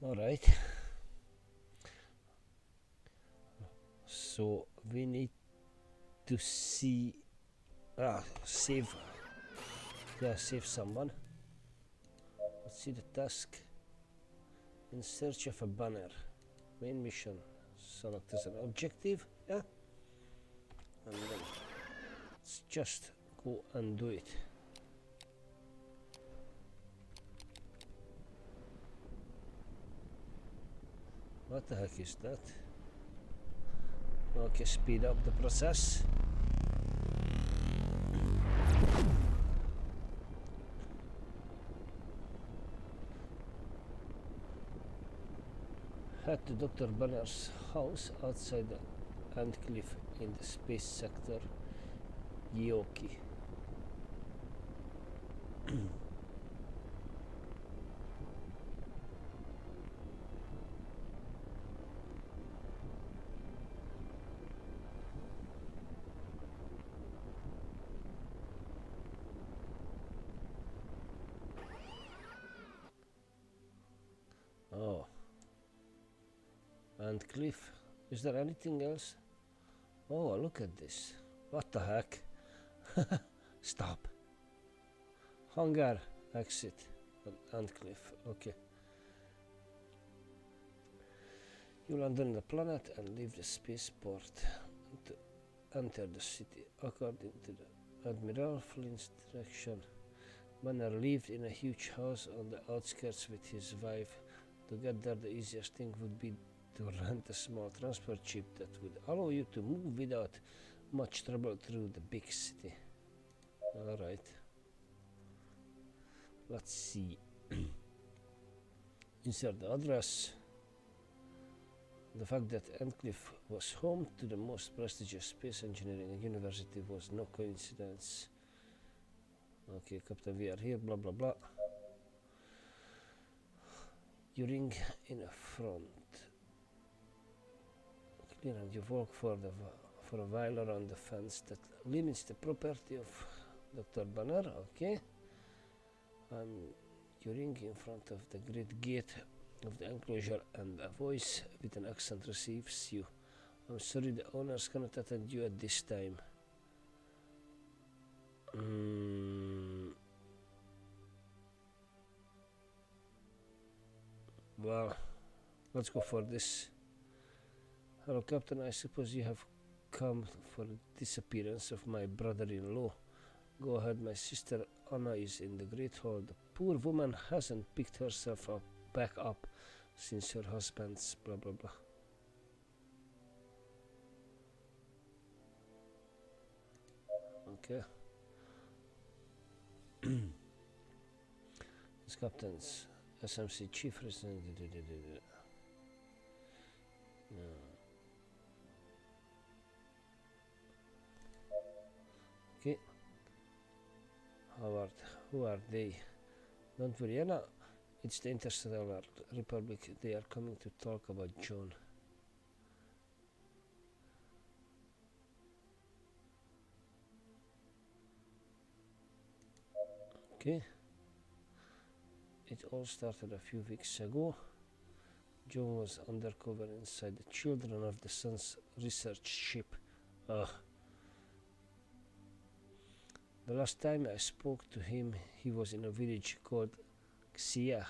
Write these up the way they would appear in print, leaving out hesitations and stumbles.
Alright. So we need to see save save someone. Let's see the task. In search of a banner. Main mission. Select as an objective. Yeah. And then let's just go and do it. What the heck is that? Okay, speed up the process. Head to Dr. Banner's house outside the Antcliff in the space sector, Yoki. Oh. Antcliff. Is there anything else? Oh, look at this. What the heck? Stop. Hangar exit. Antcliff. Okay. You land on the planet and leave the spaceport to enter the city. According to the Admiral Flynn's direction, Banner lived in a huge house on the outskirts with his wife. To get there, the easiest thing would be to rent a small transport ship that would allow you to move without much trouble through the big city. Alright. Let's see. Insert the address. The fact that Antcliff was home to the most prestigious space engineering university was no coincidence. Okay, Captain, we are here, blah blah blah. You ring in a front. Clear and you walk for a while around the fence that limits the property of Dr. Banner, okay? And you ring in front of the great gate of the enclosure and a voice with an accent receives you. I'm sorry, the owners cannot attend you at this time. Well, let's go for this. Hello, Captain. I suppose you have come for the disappearance of my brother-in-law. Go ahead, my sister Anna is in the Great Hall. The poor woman hasn't picked herself back up since her husband's blah blah blah. Okay. This captain's SMC chief resident. Okay. Howard, who are they? Don't worry, Anna. It's the Interstellar Republic. They are coming to talk about John. Okay. It all started a few weeks ago. John was undercover inside the Children of the Sun's research ship. The last time I spoke to him, he was in a village called Xia.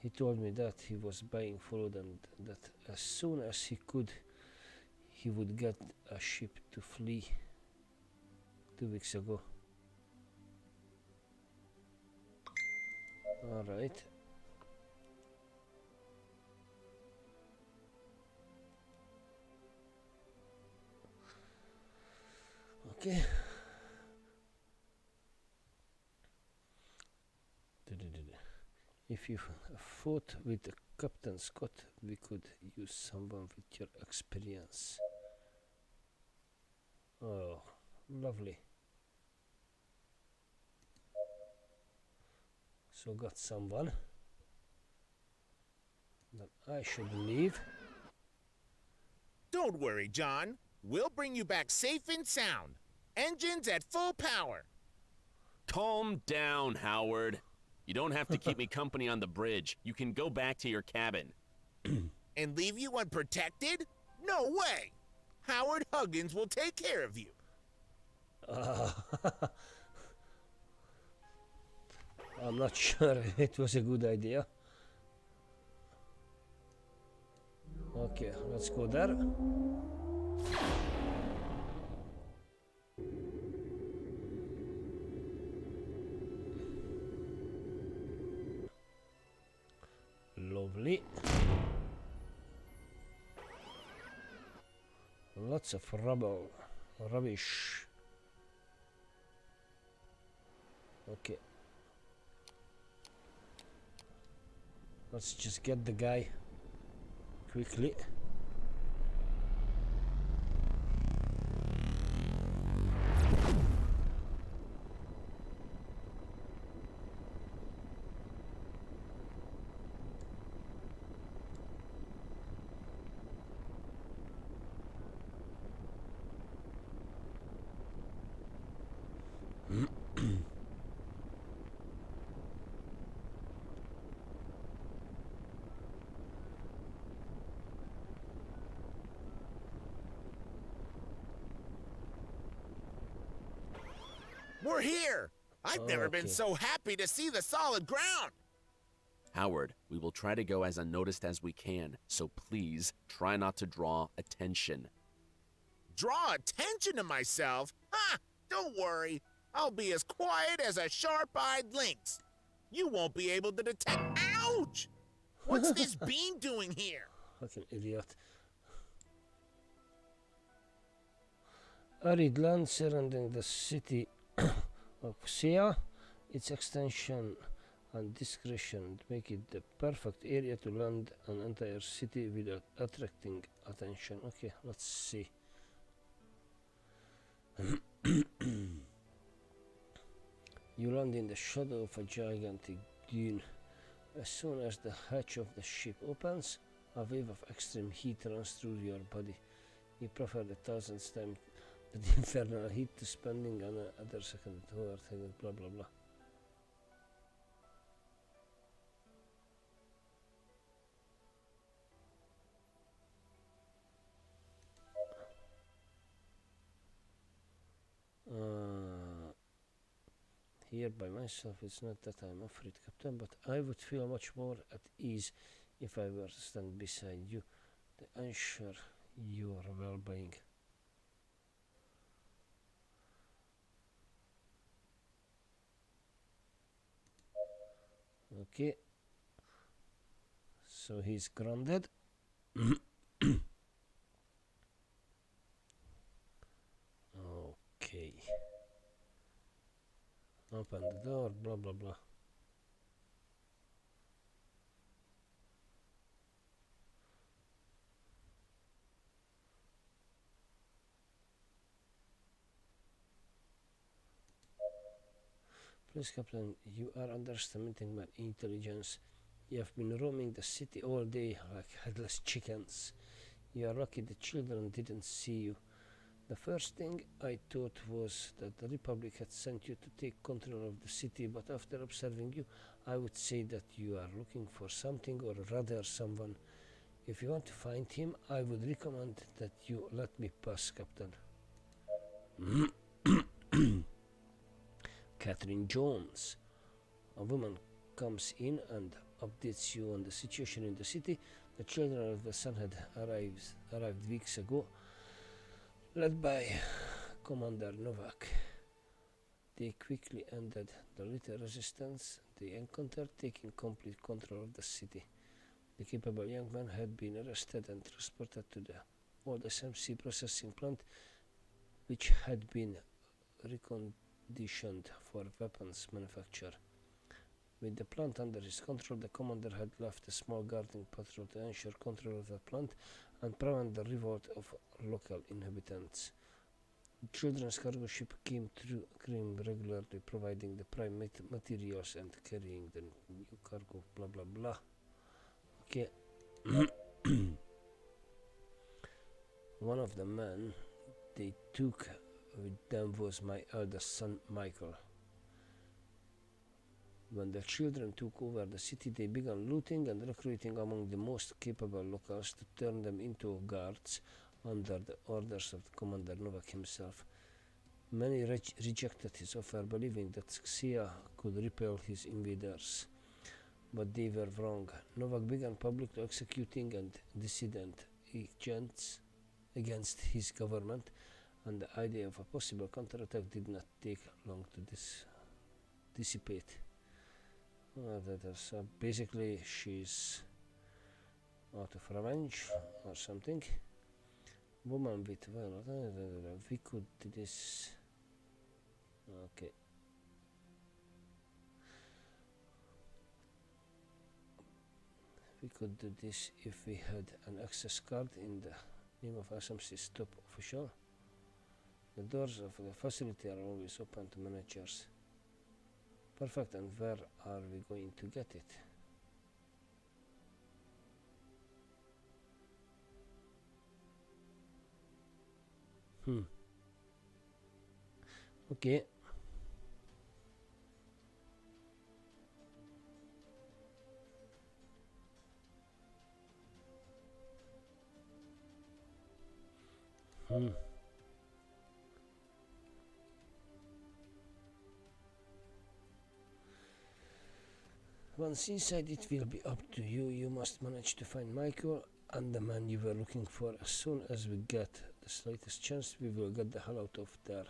He told me that he was buying food and that as soon as he could, he would get a ship to flee. 2 weeks ago. Alright. Okay. If you fought with the Captain Scott, we could use someone with your experience. Oh, lovely. So got someone. Then I should leave. Don't worry, John. We'll bring you back safe and sound. Engines at full power. Calm down, Howard. You don't have to keep me company on the bridge. You can go back to your cabin. And leave you unprotected? No way! Howard Huggins will take care of you. I'm not sure it was a good idea. Okay, let's go there. Lovely. Lots of rubbish. Okay. Let's just get the guy quickly. We're here! I've never been Okay. so happy to see the solid ground! Howard, we will try to go as unnoticed as we can, so please try not to draw attention. Draw attention to myself? Ha! Don't worry. I'll be as quiet as a sharp-eyed lynx. You won't be able to detect— Ouch! What's this beam doing here? Fucking idiot. Arid land surrounding the city of Sia, its extension and discretion make it the perfect area to land an entire city without attracting attention. Okay, let's see. You land in the shadow of a gigantic dune. As soon as the hatch of the ship opens, a wave of extreme heat runs through your body. You prefer the thousandth time the infernal heat to spending another second overthinking blah blah blah. Here by myself, it's not that I'm afraid, Captain, but I would feel much more at ease if I were to stand beside you to ensure your well-being. Okay, so he's grounded. Okay, open the door, blah blah blah. Please, Captain, you are underestimating my intelligence. You have been roaming the city all day like headless chickens. You are lucky the children didn't see you. The first thing I thought was that the Republic had sent you to take control of the city, but after observing you, I would say that you are looking for something, or rather someone. If you want to find him, I would recommend that you let me pass, Captain. Catherine Jones. A woman comes in and updates you on the situation in the city. The children of the sun had arrived weeks ago, led by Commander Novak. They quickly ended the little resistance they encountered, taking complete control of the city. The capable young man had been arrested and transported to the old SMC processing plant, which had been reconditioned for weapons manufacture. With the plant under his control, the commander had left a small guarding patrol to ensure control of the plant and prevent the revolt of local inhabitants. The children's cargo ship came regularly, providing the prime materials and carrying the new cargo, blah blah blah. Okay. One of the men they took with them was my eldest son, Michael. When the children took over the city, they began looting and recruiting among the most capable locals to turn them into guards under the orders of Commander Novak himself. Many rejected his offer, believing that Xia could repel his invaders. But they were wrong. Novak began publicly executing and dissident agents against his government, and the idea of a possible counterattack did not take long to dissipate. Basically, she's out of revenge or something. Woman with we could do this. Okay. We could do this if we had an access card in the name of SMC's top official. The doors of the facility are always open to managers. Perfect, and where are we going to get it? Okay. Once inside, it will be up to you. You must manage to find Michael and the man you were looking for. As soon as we get the slightest chance, we will get the hell out of there.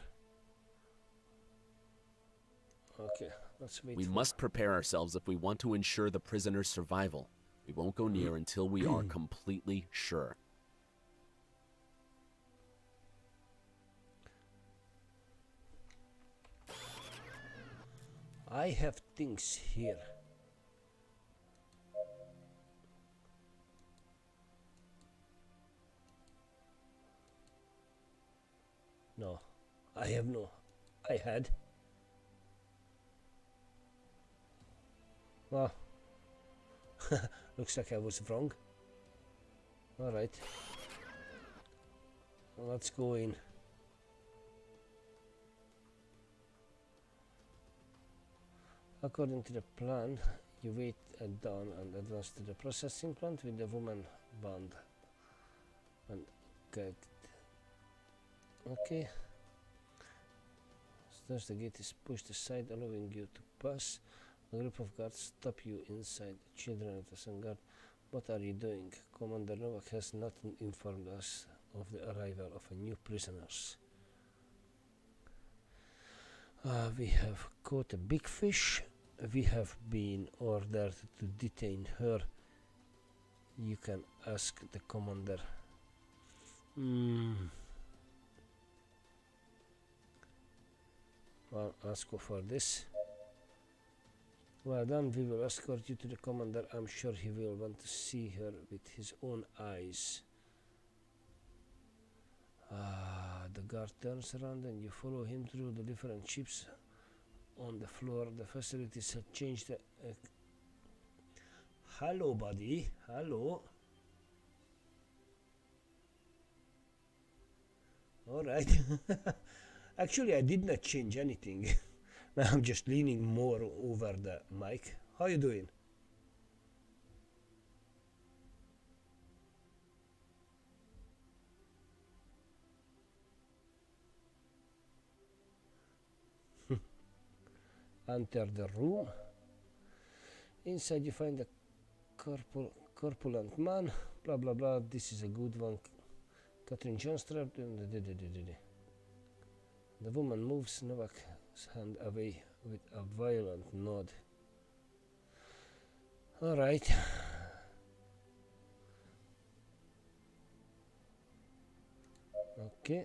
Okay, let's wait. We must prepare ourselves if we want to ensure the prisoner's survival. We won't go near until we are completely sure. I have things here. No, I have no. I had. Well, looks like I was wrong. Alright. Let's go in. According to the plan, you wait at dawn and advance to the processing plant with the woman bound and gagged. Okay. Thus the gate is pushed aside, allowing you to pass. A group of guards stop you inside. Children of the Sun Guard, what are you doing? Commander Novak has not informed us of the arrival of new prisoners. We have caught a big fish. We have been ordered to detain her. You can ask the commander. Well, let's go for this. Well done, we will escort you to the commander. I'm sure he will want to see her with his own eyes. The guard turns around and you follow him through the different ships on the floor. The facilities have changed. Hello, buddy. Hello. Alright. Actually, I did not change anything. Now I'm just leaning more over the mic. How you doing? Enter the room. Inside you find a corpulent man. Blah blah blah. This is a good one. Catherine Johnstrap. The woman moves Novak's hand away with a violent nod. Alright. Okay.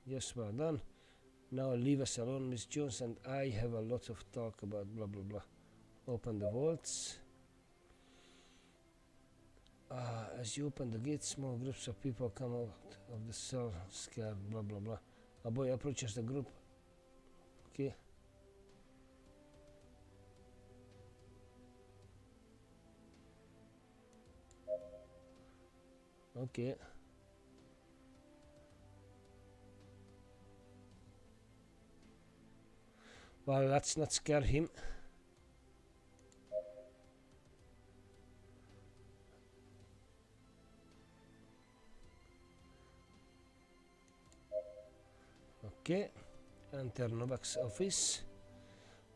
Yes, well done. Now leave us alone, Miss Jones, and I have a lot of talk about blah blah blah. Open the vaults. As you open the gate, small groups of people come out of the cell, scared, blah blah blah. A boy approaches the group. Okay. Okay. Well, let's not scare him. Okay. Enter Novak's office.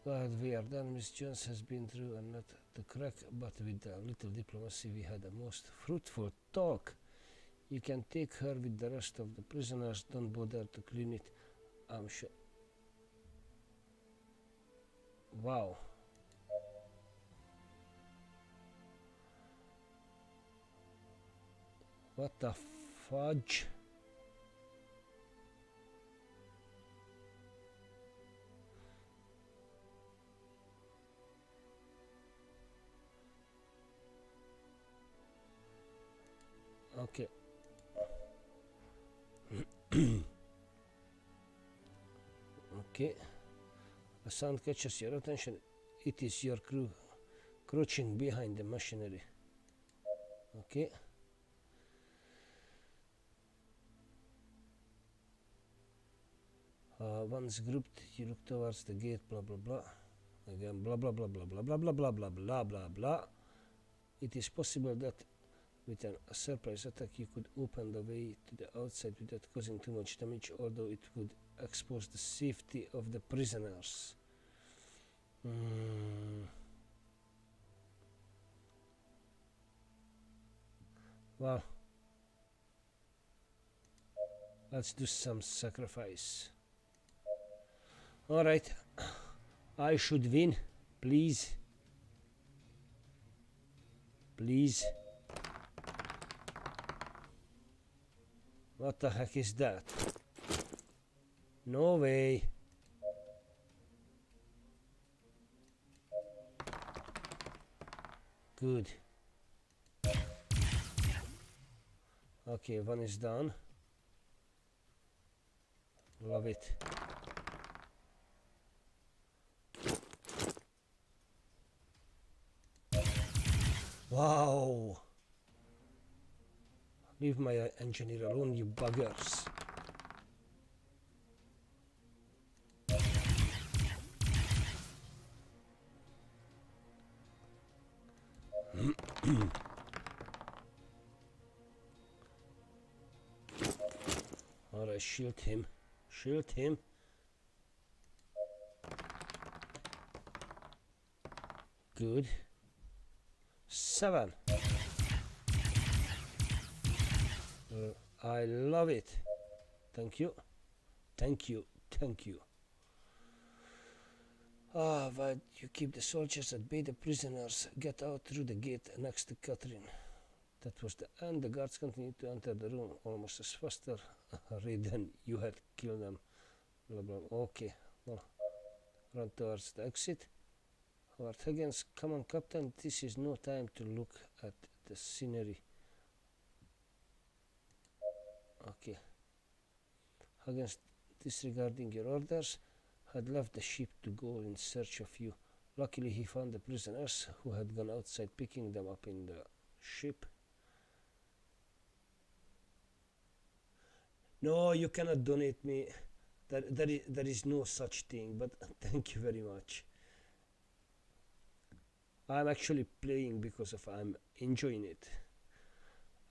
Glad we are done. Miss Jones has been through and not the crack, but with a little diplomacy we had a most fruitful talk. You can take her with the rest of the prisoners. Don't bother to clean it. I'm sure. Wow. What the fudge? Okay. Okay. A sound catches your attention. It is your crew crouching behind the machinery. Okay. Once grouped, you look towards the gate, blah blah blah. Again, blah blah blah blah blah blah blah blah blah blah blah blah. It is possible that with a surprise attack you could open the way to the outside without causing too much damage, although it would expose the safety of the prisoners. Well, let's do some sacrifice. Alright, I should win, please. Please. What the heck is that? No way. Good. Okay, one is done. Love it. Wow. Leave my engineer alone, you buggers. Alright, shield him. Shield him. Good. 7. I love it. Thank you. Thank you. Thank you. Ah, but you keep the soldiers at bay. The prisoners get out through the gate next to Catherine. That was the end. The guards continued to enter the room almost as faster than you had killed them. Blah, blah. Okay, well, run towards the exit. Howard Higgins, come on, Captain. This is no time to look at the scenery. Okay. Higgins, disregarding your orders, had left the ship to go in search of you. Luckily, he found the prisoners who had gone outside, picking them up in the ship. No, you cannot donate me. There is no such thing, but thank you very much. I'm actually playing because of I'm enjoying it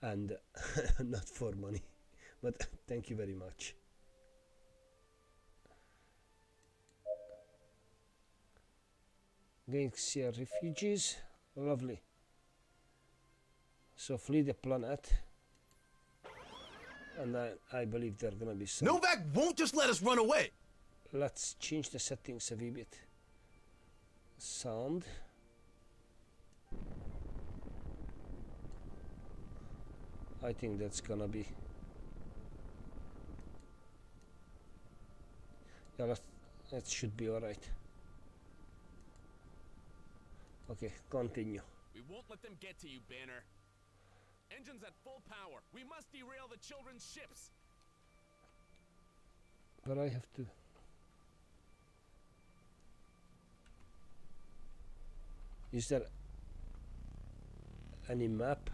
and not for money, but thank you very much. Gaixian refugees, lovely. So flee the planet, and I believe they're gonna be some. Novak won't just let us run away. Let's change the settings a wee bit. Sound. I think that's gonna be. Yeah, that should be alright. Okay, continue. We won't let them get to you, Banner. Engines at full power. We must derail the children's ships. But I have to. Is there any map?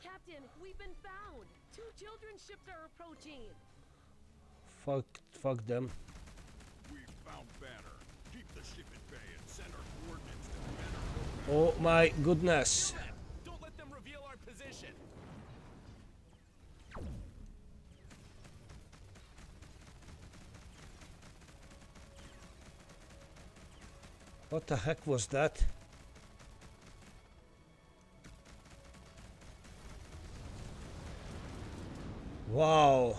Captain, we've been found. 2 children's ships are approaching. Fuck them. We found Banner. Keep the ship at bay and send our coordinates to Banner. Oh my goodness. Don't let them reveal our position. What the heck was that? Wow.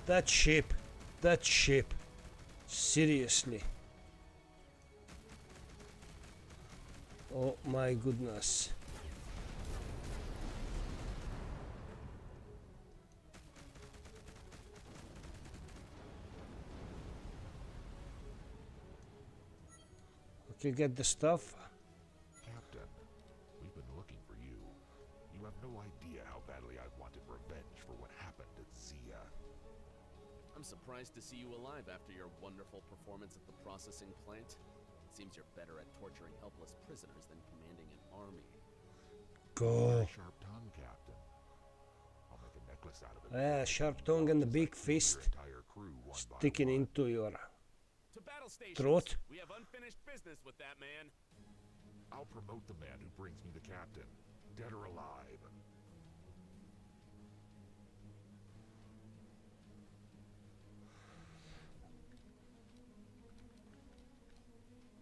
That ship. Seriously. Oh my goodness. Okay, get the stuff. Captain, we've been looking for you. You have no idea how badly I've wanted revenge for what happened at Zia. I'm surprised to see you alive after your wonderful performance at the processing plant. It seems you're better at torturing helpless prisoners than commanding an army. Go. Sharp tongue, Captain. I'll make a necklace out of it. Sharp tongue and the big Your fist entire crew one by sticking one. into your To battle stations. throat. We have unfinished business with that man. I'll promote the man who brings me the captain, dead or alive.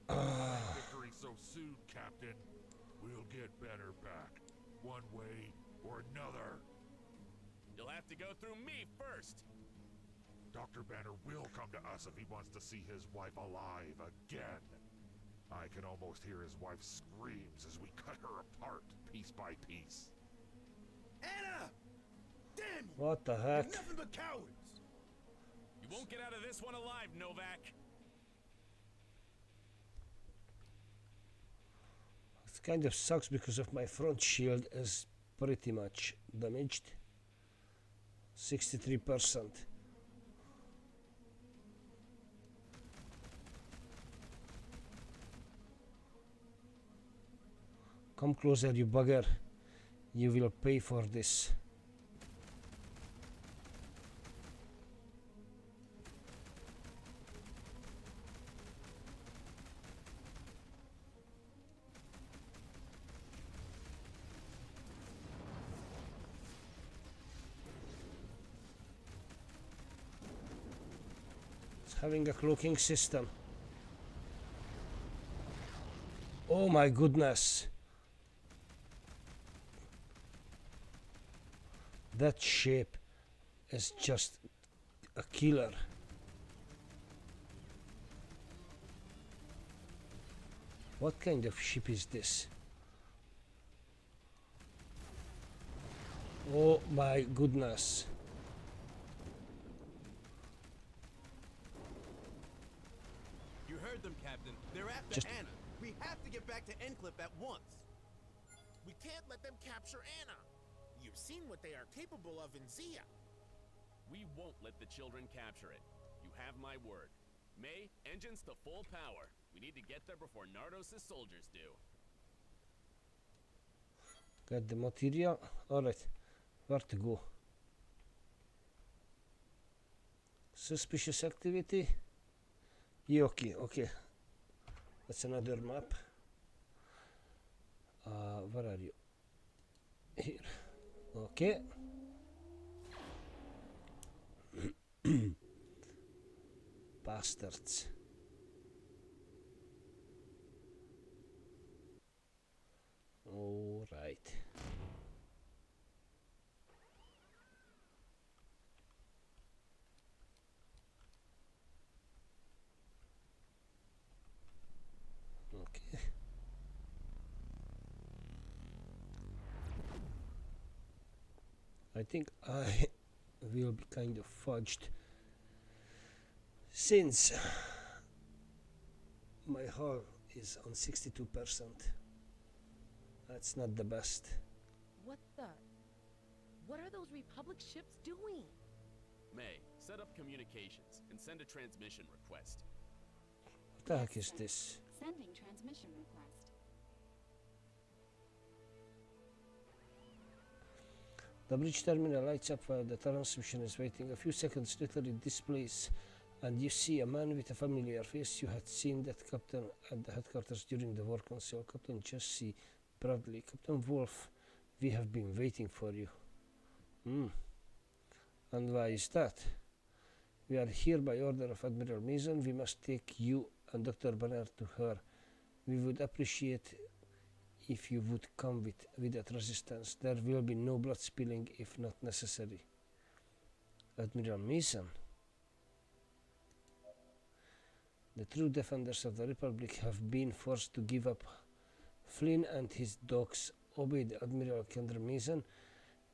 Victory so soon, Captain. We'll get better back, one way or another. You'll have to go through me first. Dr. Banner will come to us if he wants to see his wife alive again. I can almost hear his wife's screams as we cut her apart, piece by piece. Anna! Damn you! What the heck? You're nothing but cowards! You won't get out of this one alive, Novak. It kind of sucks because of my front shield is pretty much damaged. 63%. Come closer, you bugger. You will pay for this. It's having a cloaking system. Oh my goodness. That shape is just a killer. What kind of ship is this? Oh my goodness. You heard them, Captain. They're after Just- Anna. We have to get back to Encliffe at once. We can't let them capture Anna. You've seen what they are capable of in Zia. We won't let the children capture it. You have my word. May, engines to full power. We need to get there before Nardos' soldiers do. Got the material. Alright. Where to go? Suspicious activity. Yeah, okay. That's another map. Where are you? Here. Okay. Bastards. All right. Okay. I think I will be kind of fudged since my hull is on 62%. That's not the best. What the? What are those Republic ships doing? May, set up communications and send a transmission request. What the heck is this? Sending transmission request. The bridge terminal lights up while the transmission is waiting. A few seconds later it displays and you see a man with a familiar face. You had seen that captain at the headquarters during the war council. Captain Jesse Bradley. Captain Wolf, we have been waiting for you. And why is that? We are here by order of Admiral Mason. We must take you and Dr. Banner to her. We would appreciate if you would come with that resistance. There will be no blood spilling if not necessary. Admiral Mason. The true defenders of the Republic have been forced to give up. Flynn and his dogs obeyed Admiral Kendra Mason.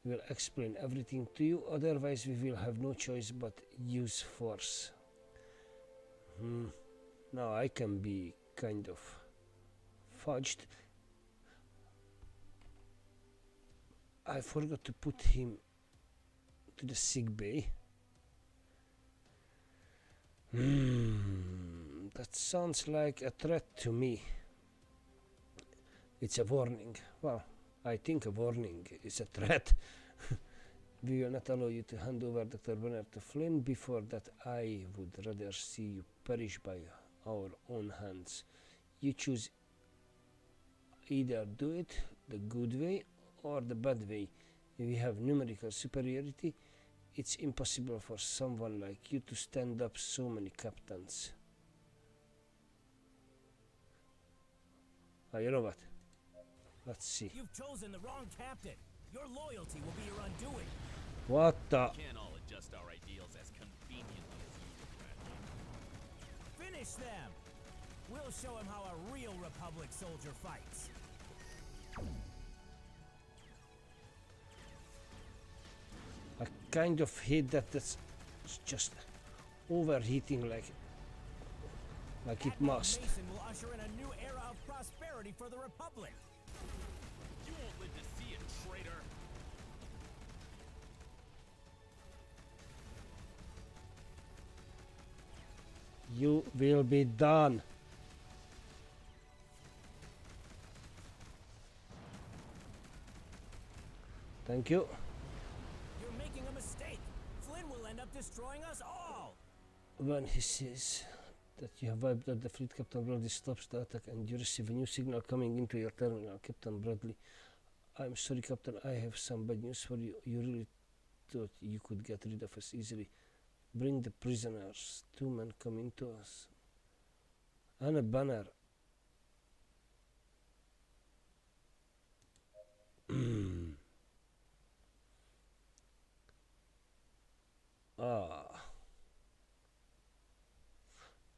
We will explain everything to you, otherwise we will have no choice but use force. Now I can be kind of fudged. I forgot to put him to the sick bay. That sounds like a threat to me. It's a warning. Well, I think a warning is a threat. We will not allow you to hand over Dr. Banner to Flynn. Before that, I would rather see you perish by our own hands. You choose, either do it the good way or the bad way. We have numerical superiority. It's impossible for someone like you to stand up so many captains. You know what? Let's see. You've chosen the wrong captain. Your loyalty will be your undoing. What the? We can't all adjust our ideals as conveniently as you regret. Finish them. We'll show him how a real Republic soldier fights. I kind of hate that that's just overheating like it Admiral must. Mason will usher in a new era of prosperity for the Republic. You won't live to see it, traitor. You will be done. Thank you. You're making a mistake. Flynn will end up destroying us all. When he says that you have wiped out the fleet, Captain Bradley stops the attack and you receive a new signal coming into your terminal. Captain Bradley, I'm sorry, Captain, I have some bad news for you. You really thought you could get rid of us easily. Bring the prisoners. 2 men coming to us. And a banner.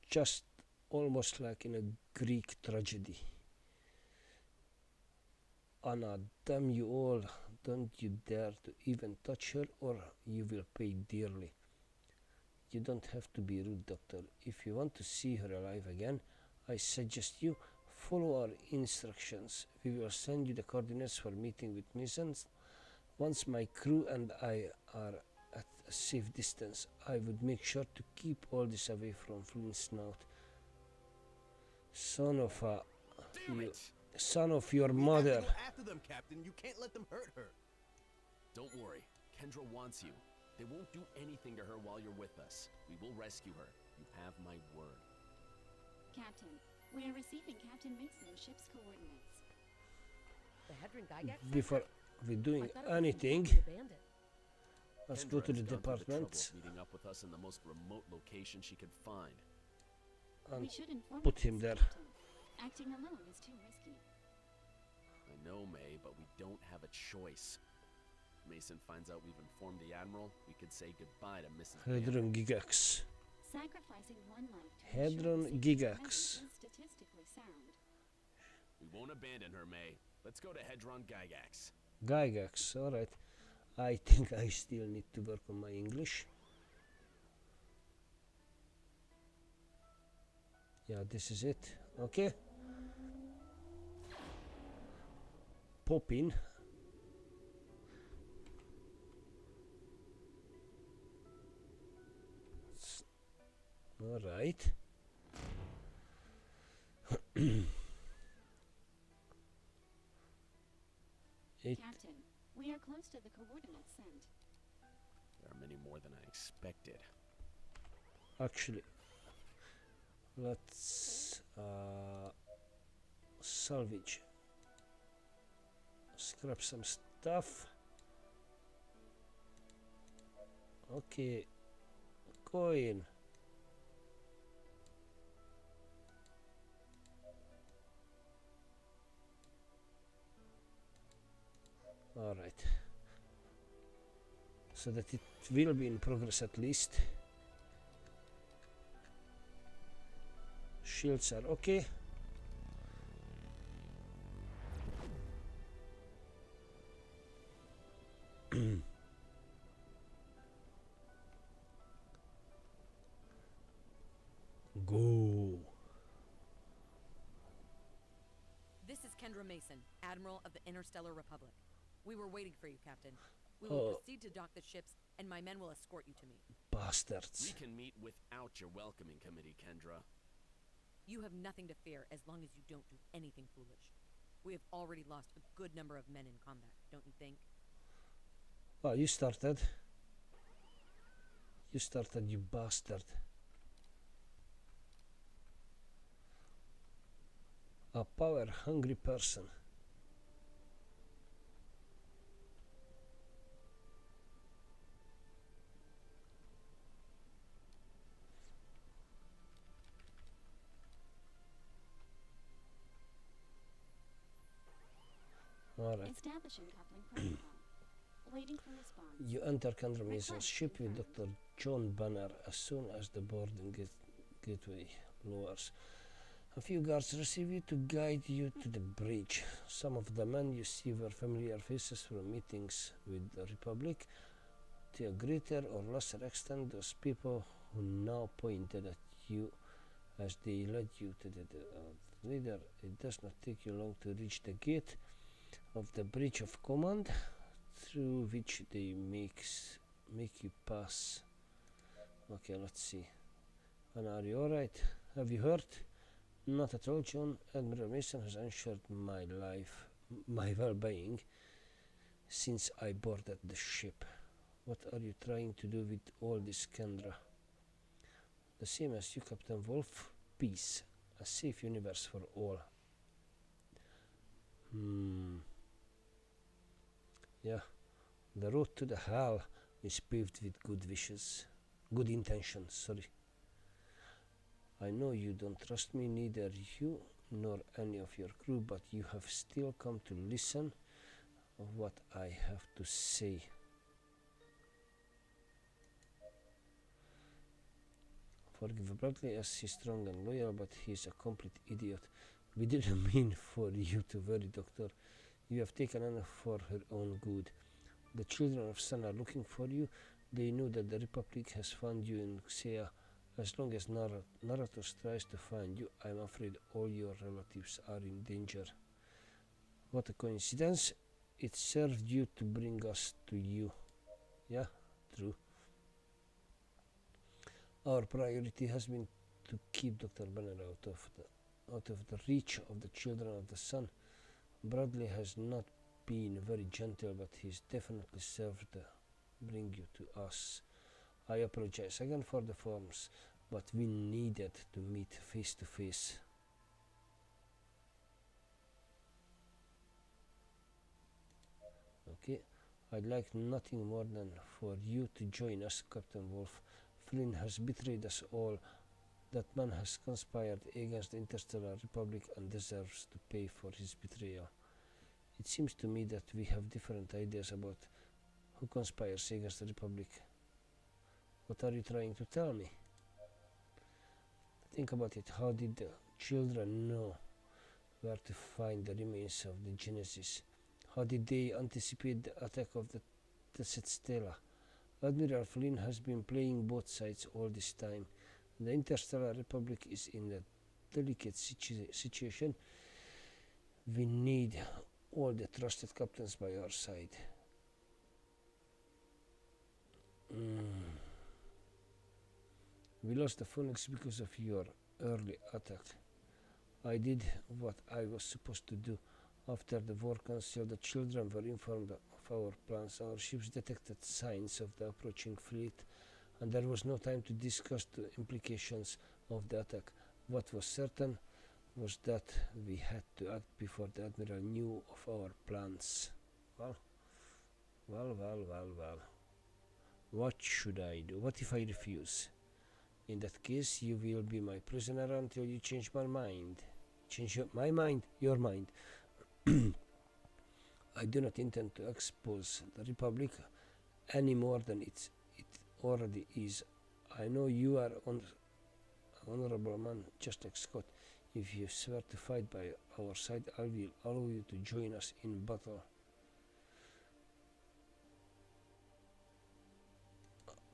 Just almost like in a Greek tragedy. Anna, damn you all, don't you dare to even touch her or you will pay dearly. You don't have to be rude, Doctor. If you want to see her alive again, I suggest you follow our instructions. We will send you the coordinates for meeting with Masons. Once my crew and I are at a safe distance, I would make sure to keep all this away from Flynn's snout. Son of a... Son of your mother. Go after them, Captain. You can't let them hurt her. Don't worry. Kendra wants you. They won't do anything to her while you're with us. We will rescue her. You have my word. Captain, we are receiving Captain Mason's ship's coordinates. The Hedron Gygax? Before we're doing anything, let's go to the department Meeting up with us in the most remote location she could find. and We should inform put the him there. Captain. Acting alone is too risky. I know, May, but we don't have a choice. Mason finds out we've informed the Admiral, we could say goodbye to Mrs. Banner. Hedron Gigax. Sacrificing one life to Hedron ensure the Gigax. presence is statistically sound. We won't abandon her, May. Let's go to Hedron Gygax. Gygax, alright. I think I still need to work on my English. Yeah, this is it. Okay. Pop in. Alright. Captain, we are close to the coordinates sent. There are many more than I expected. Actually, let's salvage, scrap some stuff. Okay, coin. Alright. So that it will be in progress at least. Shields are okay. Go. This is Kendra Mason, Admiral of the Interstellar Republic. We were waiting for you, Captain. We will proceed to dock the ships, and my men will escort you to me. Bastards. We can meet without your welcoming committee, Kendra. You have nothing to fear as long as you don't do anything foolish. We have already lost a good number of men in combat, don't you think? Oh, you started. You started, you bastard. A power-hungry person. Alright. Establishing coupling protocol. Waiting for response. You enter Kendra Mason's ship with Dr. John Banner as soon as the boarding gateway lowers. A few guards receive you to guide you to the bridge. Some of the men you see were familiar faces from meetings with the Republic. To a greater or lesser extent, those people who now pointed at you as they led you to the leader. It does not take you long to reach the gate of the bridge of command, through which they make you pass. Okay, let's see. And are you alright? Have you heard? Not at all, John. Admiral Mason has ensured my life, my well-being, since I boarded the ship. What are you trying to do with all this, Kendra? The same as you, Captain Wolf. Peace. A safe universe for all. Yeah. The road to the hell is paved with good intentions, sorry. I know you don't trust me, neither you nor any of your crew, but you have still come to listen to what I have to say. Forgive Bradley, as he's strong and loyal, but he's a complete idiot. We didn't mean for you to worry, Doctor. You have taken Anna for her own good. The children of Sun are looking for you. They know that the Republic has found you in Xea. As long as Naratos tries to find you, I'm afraid all your relatives are in danger. What a coincidence. It served you to bring us to you. Yeah, true. Our priority has been to keep Dr. Banner out of the reach of the children of the Sun. Bradley has not been very gentle, but he's definitely served to bring you to us. I apologize again for the forms, but we needed to meet face to face. Okay, I'd like nothing more than for you to join us, Captain Wolf. Flynn has betrayed us all. That man has conspired against the Interstellar Republic and deserves to pay for his betrayal. It seems to me that we have different ideas about who conspires against the Republic. What are you trying to tell me? Think about it. How did the children know where to find the remains of the Genesis? How did they anticipate the attack of the Stella? Admiral Flynn has been playing both sides all this time. The Interstellar Republic is in a delicate situation. We need all the trusted captains by our side. We lost the Phoenix because of your early attack. I did what I was supposed to do. After the war council, the children were informed of our plans. Our ships detected signs of the approaching fleet, and there was no time to discuss the implications of the attack. What was certain was that we had to act before the Admiral knew of our plans. Well. What should I do? What if I refuse? In that case, you will be my prisoner until you change my mind. Change my mind? Your mind. I do not intend to expose the Republic any more than it already is. I know you are an honorable man, just like Scott. If you swear to fight by our side, I will allow you to join us in battle.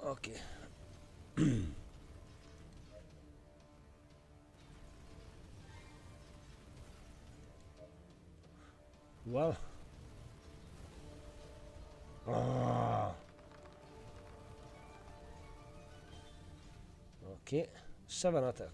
Okay. Well. Okay. 7 attack.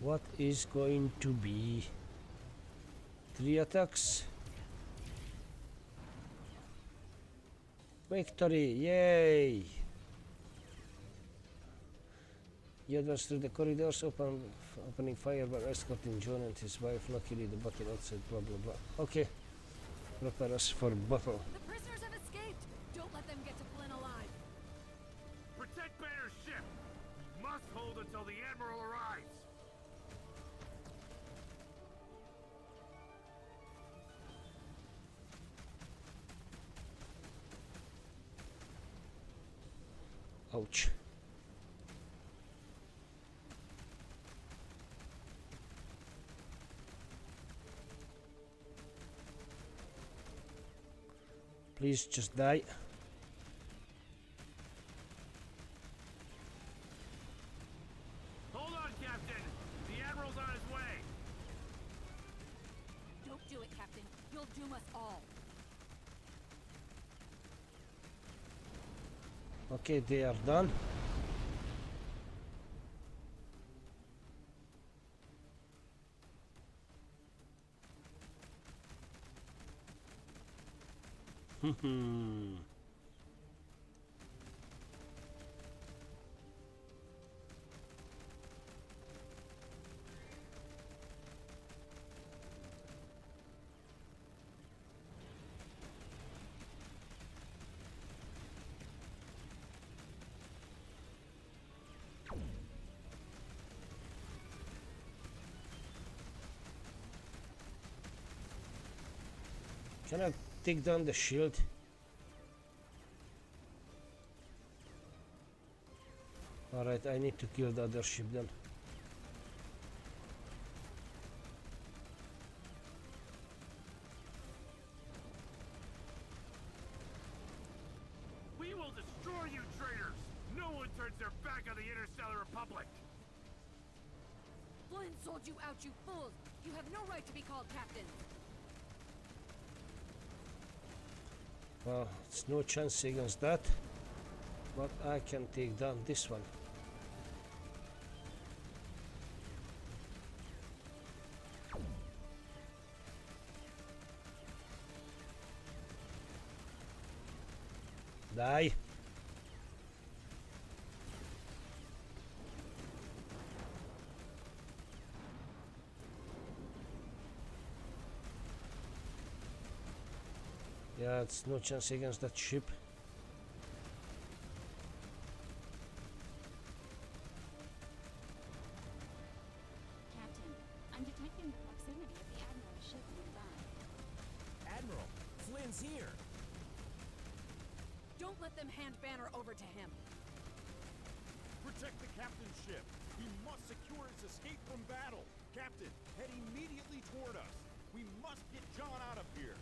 What is going to be 3 attacks? Victory! Yay! He advanced through the corridors, opening fire while escorting John and his wife. Luckily, the battle outside. Blah blah blah. Okay, prepare us for battle. The prisoners have escaped! Don't let them get to Flynn alive! Protect Banner's ship! We must hold until the Admiral arrives! Ouch. Please just die. Hold on, Captain! The Admiral's on his way! Don't do it, Captain. You'll doom us all. Okay, they are done. Can I take down the shield? Alright, I need to kill the other ship then. We will destroy you traitors! No one turns their back on the Interstellar Republic! Flynn sold you out, you fools! You have no right to be called captain! Well, it's no chance against that, but I can take down this one. Die. Yeah, it's no chance against that ship. Captain, I'm detecting the proximity of the Admiral's ship nearby. Admiral, Flynn's here. Don't let them hand Banner over to him! Protect the captain's ship. We must secure its escape from battle. Captain, head immediately toward us. We must get John out of here.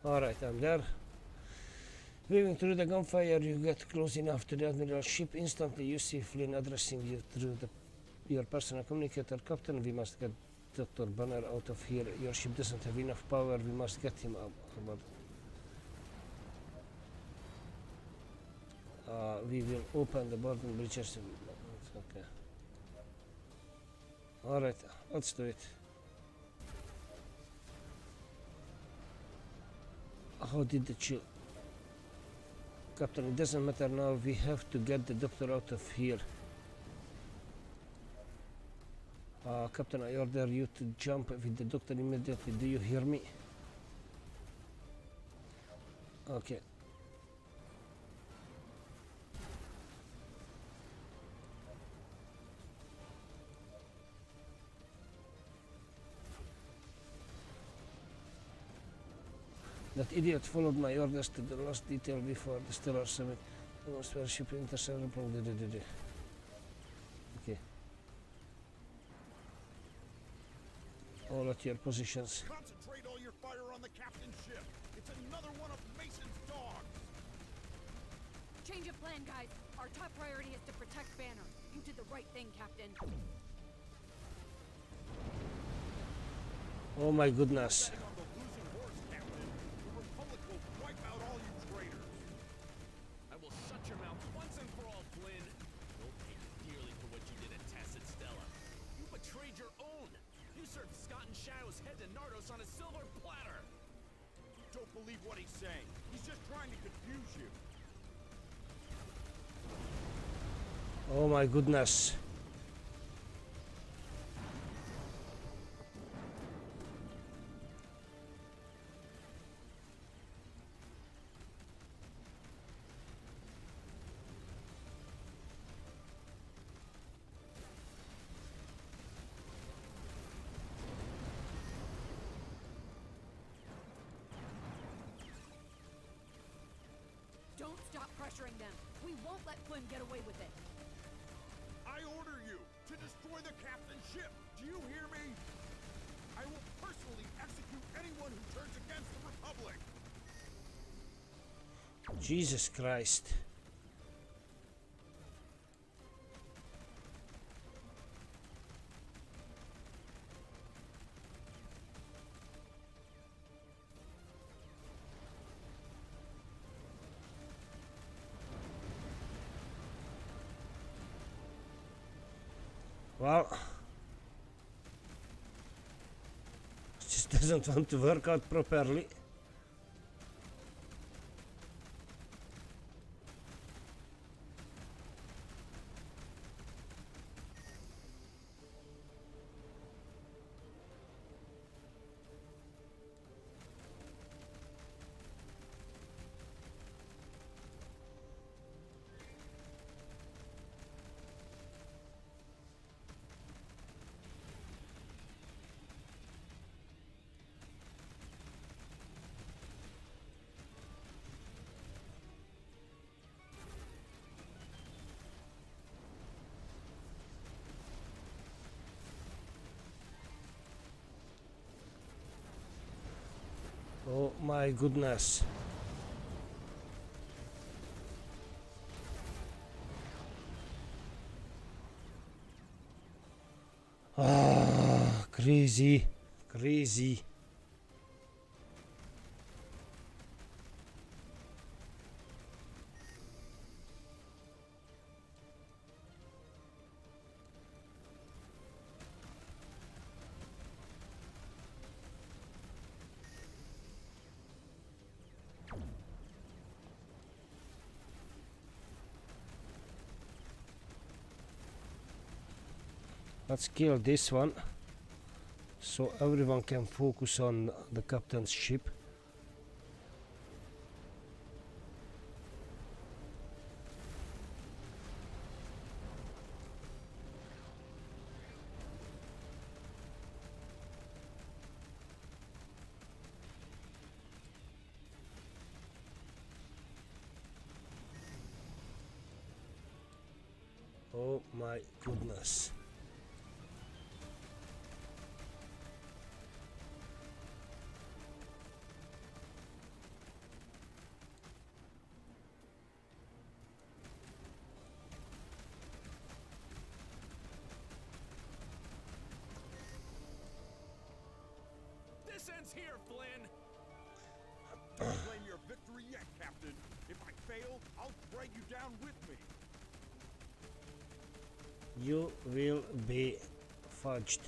Alright, I'm there. Weaving through the gunfire, you get close enough to the Admiral's ship. Instantly, you see Flynn addressing you through your personal communicator. Captain, we must get Dr. Banner out of here. Your ship doesn't have enough power. We must get him aboard. We will open the boarding bridges. Okay. Alright, let's do it. how did the chill? Captain, it doesn't matter now. We have to get the doctor out of here. Captain, I order you to jump with the doctor immediately. Do you hear me? Okay. That idiot followed my orders to the last detail before the Stellar Summit. Almost where ship interceptor. Okay. All at your positions. Concentrate all your fire on the captain's ship. It's another one of Mason's dogs. Change of plan, guys. Our top priority is to protect Banner. You did the right thing, Captain. Oh my goodness. Betting on the losing horse, Captain. The Republic will wipe out all you traitors. I will shut your mouth once and for all, Flynn. You'll pay dearly for what you did at Tacit Stella. You betrayed your own. You served Scott and Shadow's head to Nardos on a silver platter. Don't believe what he's saying. He's just trying to confuse you. Oh my goodness. Don't stop pressuring them. We won't let Flynn get away with it. I order you to destroy the captain's ship. Do you hear me? I will personally execute anyone who turns against the Republic. Jesus Christ. Well, it just doesn't want to work out properly. Oh my goodness. Ah, crazy, crazy. Let's kill this one so everyone can focus on the captain's ship. Oh my goodness. This ends here, Flynn. Don't claim your victory yet, Captain. If I fail, I'll drag you down with me. You will be fudged.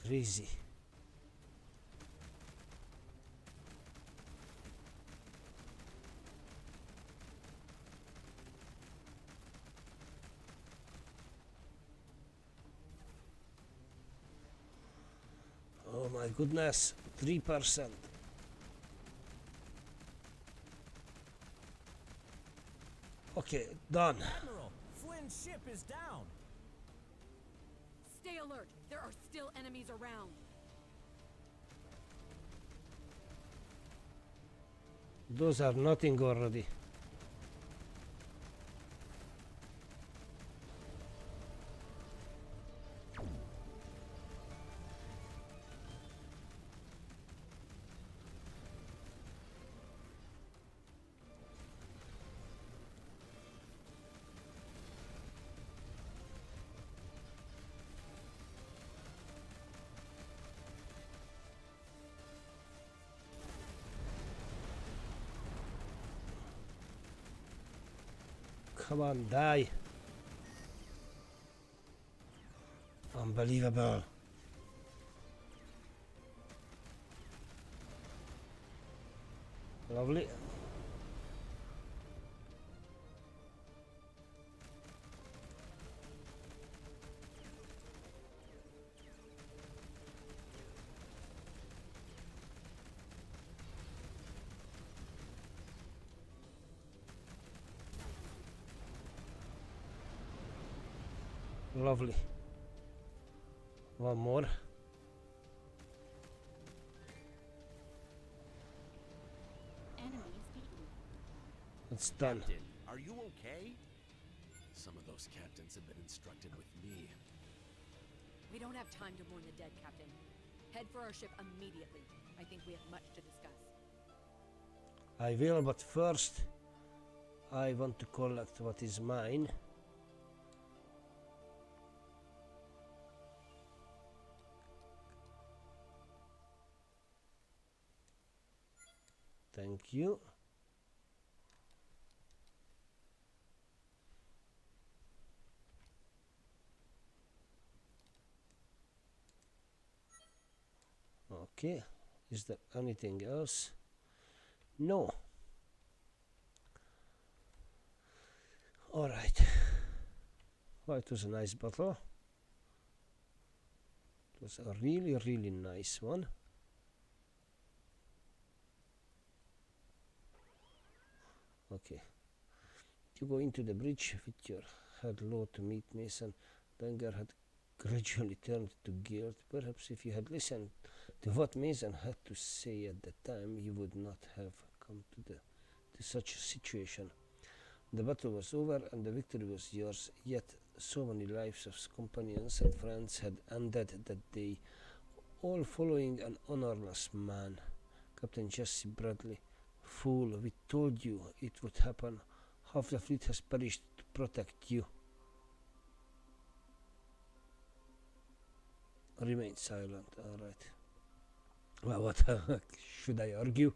Crazy. Oh my goodness, 3%. Okay, done. Admiral, Flynn's ship is down. Stay alert. There are still enemies around. Those are nothing already. Come on, die. Unbelievable. Lovely. Lovely. One more. Enemies beaten. It's done. Captain, are you okay? Some of those captains have been instructed with me. We don't have time to mourn the dead, Captain. Head for our ship immediately. I think we have much to discuss. I will, but first I want to collect what is mine. Thank you. Okay, is there anything else? No. All right. Well, it was a nice battle. It was a really, really nice one. Okay. You go into the bridge with your head low to meet Mason. Danger had gradually turned to guilt. Perhaps if you had listened to what Mason had to say at the time, you would not have come to such a situation. The battle was over and the victory was yours, yet so many lives of companions and friends had ended that day, all following an honorless man. Captain Jesse Bradley. Fool, we told you it would happen. Half the fleet has perished to protect you. Remain silent, alright. Well, what should I argue?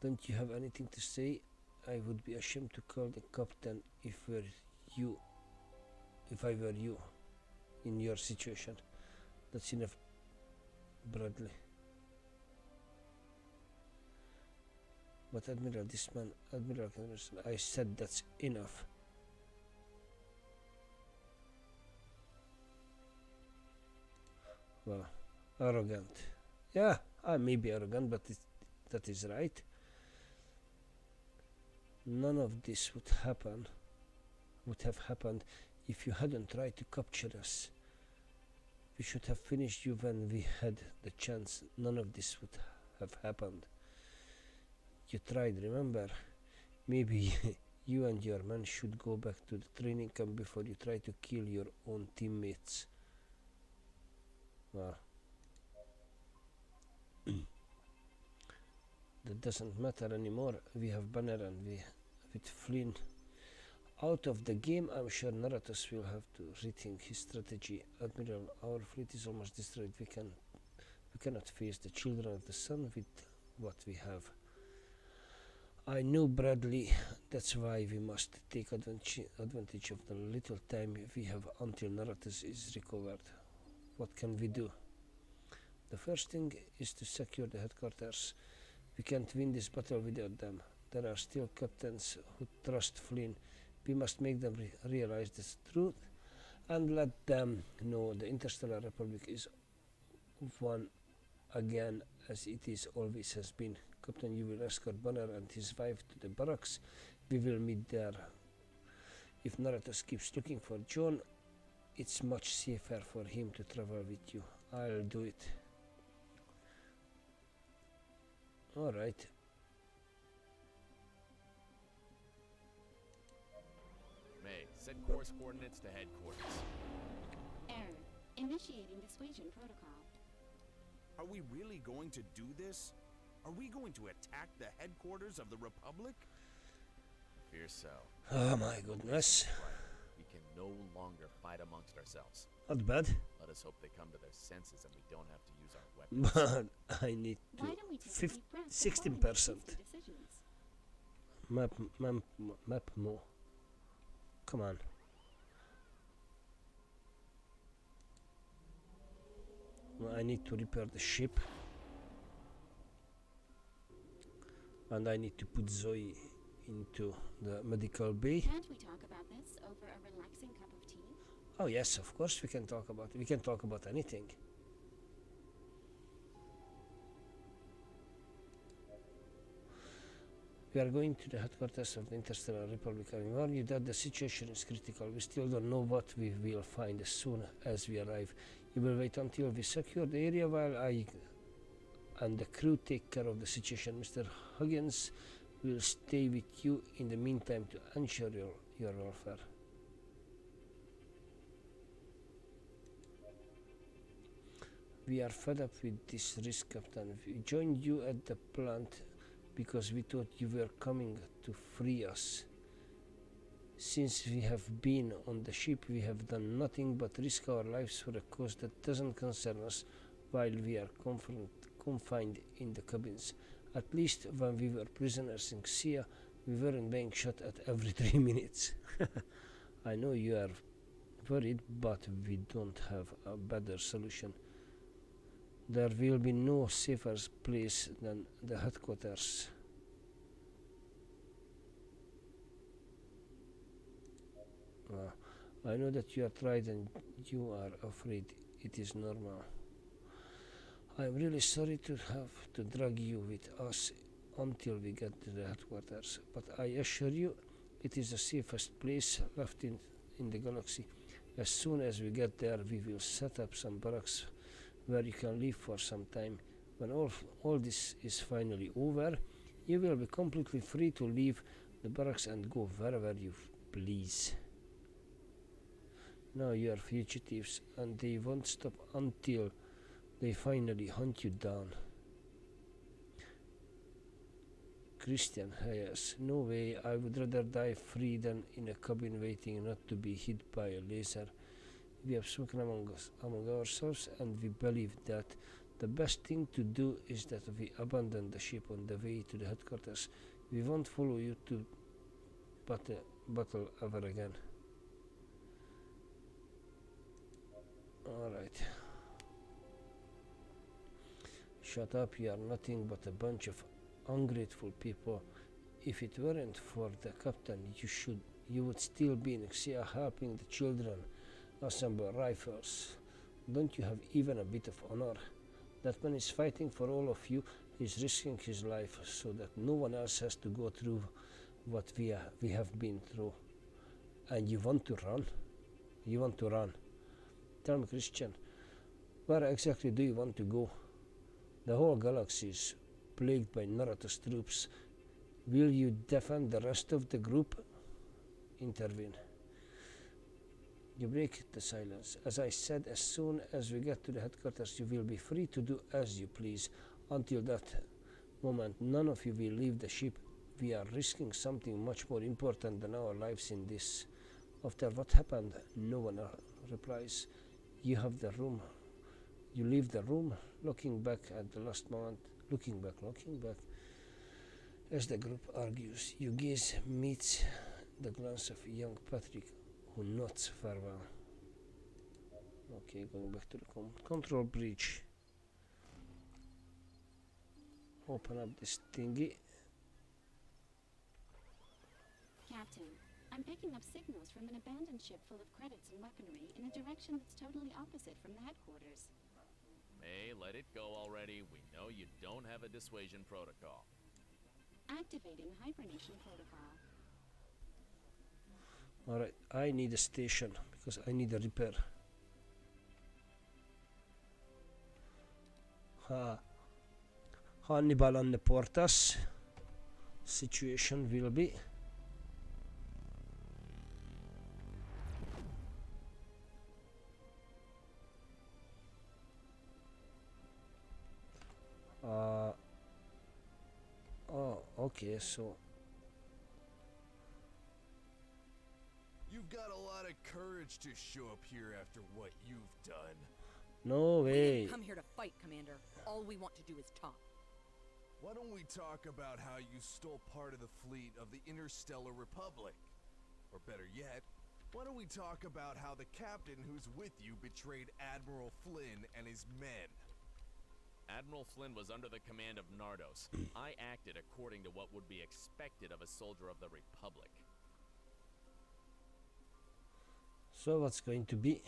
Don't you have anything to say? I would be ashamed to call the captain if I were you in your situation. That's enough, Bradley. But Admiral Henderson, I said that's enough. Well, arrogant. Yeah, I may be arrogant, but that is right. None of this would have happened if you hadn't tried to capture us. We should have finished you when we had the chance. None of this would have happened. You tried, remember? Maybe you and your men should go back to the training camp before you try to kill your own teammates. Well, that doesn't matter anymore. We have Banner and with Flynn out of the game, I'm sure Naratos will have to rethink his strategy. Admiral, our fleet is almost destroyed. We cannot face the children of the sun with what we have. I know, Bradley. That's why we must take advantage of the little time we have until Naratos is recovered. what can we do? The first thing is to secure the headquarters. We can't win this battle without them. There are still captains who trust Flynn. We must make them realize this truth and let them know the Interstellar Republic is one again as it is always has been. Captain, you will escort Banner and his wife to the barracks. We will meet there. If Naratos keeps looking for John, it's much safer for him to travel with you. I'll do it. Alright. May, set course coordinates to headquarters. Error. Initiating dissuasion protocol. Are we really going to do this? Are we going to attack the headquarters of the Republic? Fear so. Oh my goodness. We can no longer fight amongst ourselves. Not bad. Let us hope they come to their senses and we don't have to use our weapons. But I need to Why don't we take a deep breath 16%. before we make hasty decisions? Map more. Come on. I need to repair the ship. And I need to put Zoe into the medical bay. Can't we talk about this over a relaxing cup of tea? Oh yes, of course we can talk about it. We can talk about anything. We are going to the headquarters of the Interstellar Republic. I warn you that the situation is critical. We still don't know what we will find as soon as we arrive. You will wait until we secure the area while I and the crew take care of the situation. Mr. Huggins will stay with you in the meantime to ensure your welfare. We are fed up with this risk, Captain. We joined you at the plant because we thought you were coming to free us. Since we have been on the ship, we have done nothing but risk our lives for a cause that doesn't concern us while we are confined in the cabins. At least when we were prisoners in Xia, we weren't being shot at every 3 minutes. I know you are worried, but we don't have a better solution. There will be no safer place than the headquarters. I know that you are tried and you are afraid. It is normal. I am really sorry to have to drag you with us until we get to the headquarters, but I assure you it is the safest place left in the galaxy. As soon as we get there, we will set up some barracks where you can live for some time. When all this is finally over, you will be completely free to leave the barracks and go wherever you please. Now you are fugitives, and they won't stop until they finally hunt you down. Christian, yes, no way. I would rather die free than in a cabin waiting not to be hit by a laser. We have spoken among ourselves, and we believe that the best thing to do is that we abandon the ship on the way to the headquarters. We won't follow you to battle ever again. Alright. Shut up, you are nothing but a bunch of ungrateful people. If it weren't for the captain, you would still be in Xia helping the children assemble rifles. Don't you have even a bit of honor? That man is fighting for all of you. He's risking his life so that no one else has to go through what we have been through. And you want to run? You want to run? Tell me, Christian, where exactly do you want to go? The whole galaxy is plagued by Naruto's troops. Will you defend the rest of the group? Intervene. You break the silence. As I said, as soon as we get to the headquarters, you will be free to do as you please. Until that moment, none of you will leave the ship. We are risking something much more important than our lives in this. After what happened, no one replies. You have the room. You leave the room, looking back at the last moment. Looking back. As the group argues, your gaze meets the glance of young Patrick, who nods farewell. Okay, going back to the control bridge. Open up this thingy. Captain, I'm picking up signals from an abandoned ship full of credits and weaponry in a direction that's totally opposite from the headquarters. May, let it go already. We know you don't have a dissuasion protocol. Activating hibernation protocol. Alright, I need a station because I need a repair. Hannibal on the portas. Situation will be. Oh, okay, so You've got a lot of courage to show up here after what you've done. no We way. didn't come here to fight, Commander. All we want to do is talk. Why don't we talk about how you stole part of the fleet of the Interstellar Republic? Or better yet, why don't we talk about how the captain who's with you betrayed Admiral Flynn and his men? Admiral Flynn was under the command of Nardos. I acted according to what would be expected of a soldier of the Republic. So what's going to be?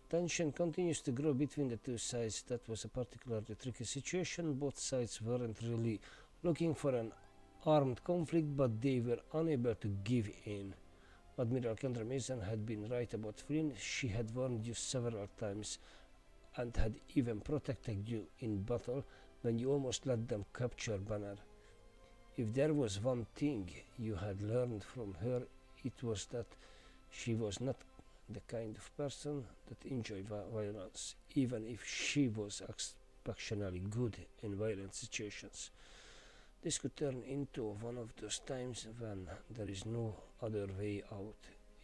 Tension continues to grow between the two sides. That was a particularly tricky situation. Both sides weren't really looking for an armed conflict, but they were unable to give in. Admiral Kendra Mason had been right about Flynn. She had warned you several times and had even protected you in battle when you almost let them capture Banner. If there was one thing you had learned from her, it was that she was not the kind of person that enjoyed violence, even if she was exceptionally good in violent situations. This could turn into one of those times when there is no other way out.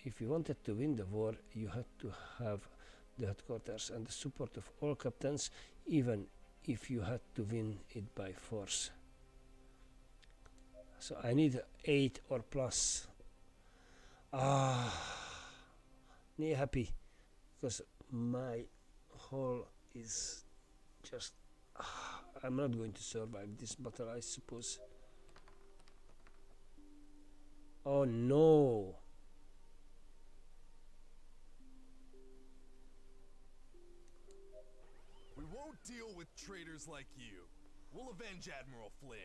If you wanted to win the war, you had to have the headquarters and the support of all captains, even if you had to win it by force. So I need 8 or plus. Me happy because my hull is just I'm not going to survive this battle, I suppose. Oh no. We won't deal with traitors like you. We'll avenge Admiral Flynn.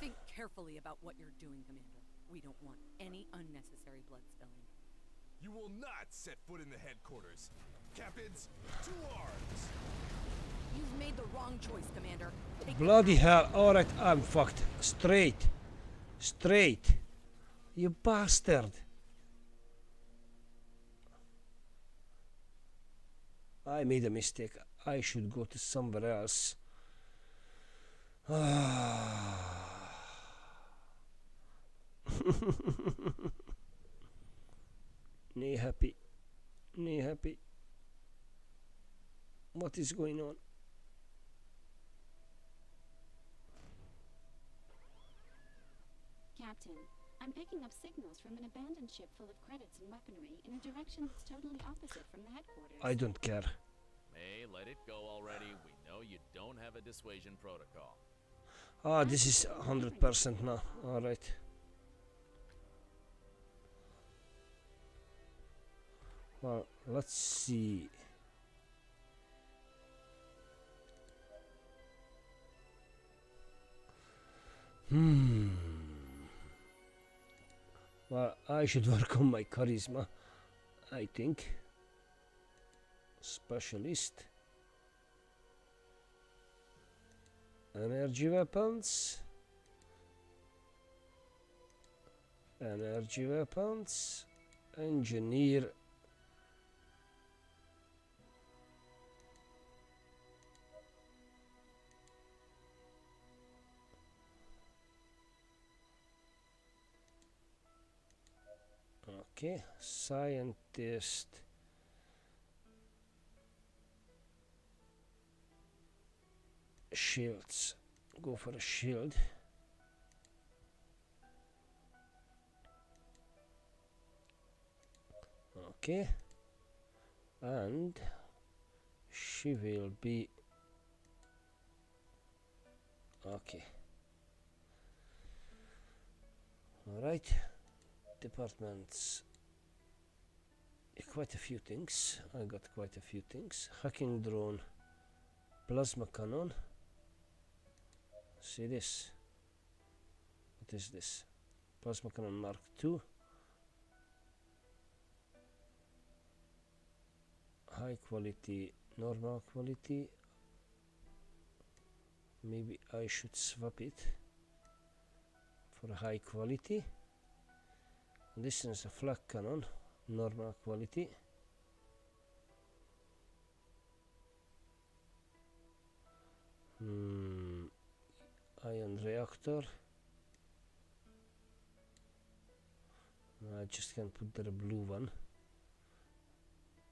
Think carefully about what you're doing, Commander. We don't want any unnecessary blood spilling. You will not set foot in the headquarters. Captains, to arms! You've made the wrong choice, Commander. Take the Bloody path. hell. Alright, I'm fucked. Straight. You bastard. I made a mistake. I should go to somewhere else. Knee happy. What is going on? Captain, I'm picking up signals from an abandoned ship full of credits and weaponry in a direction that's totally opposite from the headquarters. I don't care. May, let it go already. We know you don't have a dissuasion protocol. This is 100% now. Alright. Well, let's see. Well, I should work on my charisma, I think. Specialist. Energy weapons. Engineer. Okay, scientist. Shields. Go for a shield. Okay. and she will be okay. All right, departments. Quite a few things. I got quite a few things. Hacking drone, plasma cannon. See this? What is this? Plasma cannon Mark II. High quality, normal quality. Maybe I should swap it for high quality. This is a flak cannon, normal quality. Ion reactor. I just can put the blue one.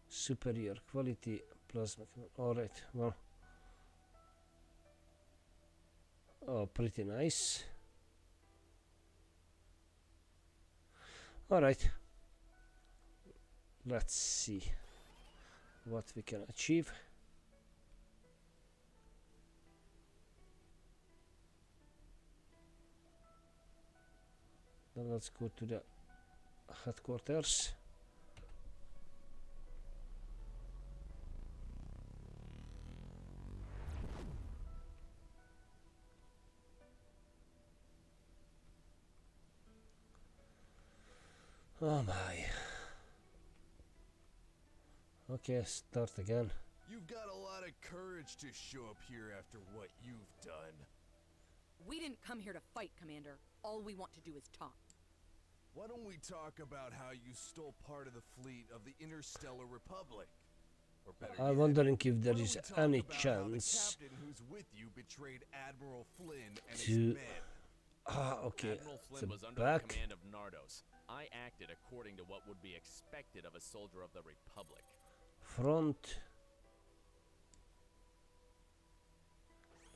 Superior quality plasma cannon. Alright, well. Oh, pretty nice. Alright. Let's see what we can achieve. Then let's go to the headquarters. Oh my. Okay, start again. You've got a lot of courage to show up here after what you've done. We didn't come here to fight, Commander. All we want to do is talk. Why don't we talk about how you stole part of the fleet of the Interstellar Republic? Or better I'm yet, wondering if there why don't is we talk any about how the chance captain who's with you betrayed Admiral Flynn and to- his men. Okay, Admiral the Flynn was under back. the command of Nardos. I acted according to what would be expected of a soldier of the Republic. Front.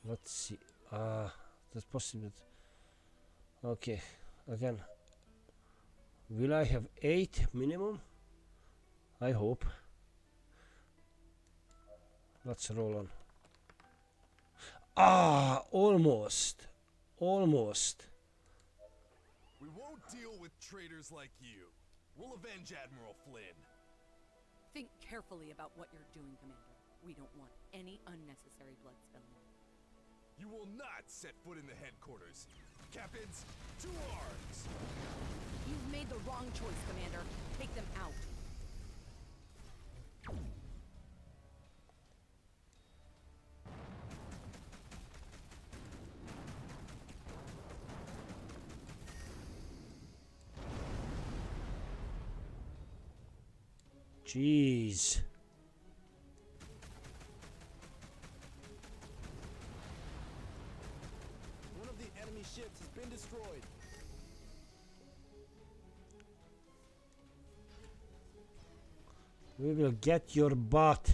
Let's see. That's possible. Okay, again. Will I have 8 minimum? I hope. Let's roll on. Almost. Almost. We won't deal with traitors like you. We'll avenge Admiral Flynn. Think carefully about what you're doing, Commander. We don't want any unnecessary blood spilling. You will not set foot in the headquarters. Captains, to arms! You've made the wrong choice, Commander. Take them out. Jeez. One of the enemy ships has been destroyed. We will get your butt.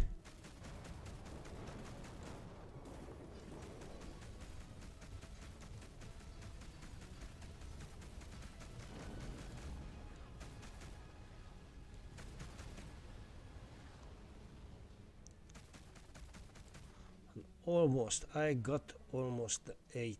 Almost. I got almost 8.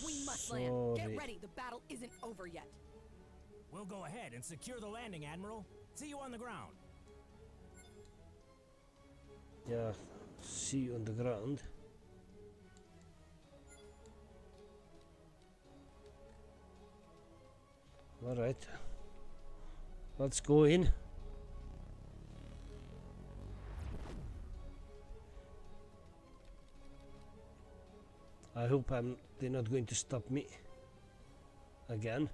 We must land. Get Sorry. ready. The battle isn't over yet. We'll go ahead and secure the landing, Admiral. See you on the ground. Yeah, see you on the ground. Alright. Let's go in. I hope they're not going to stop me. Again?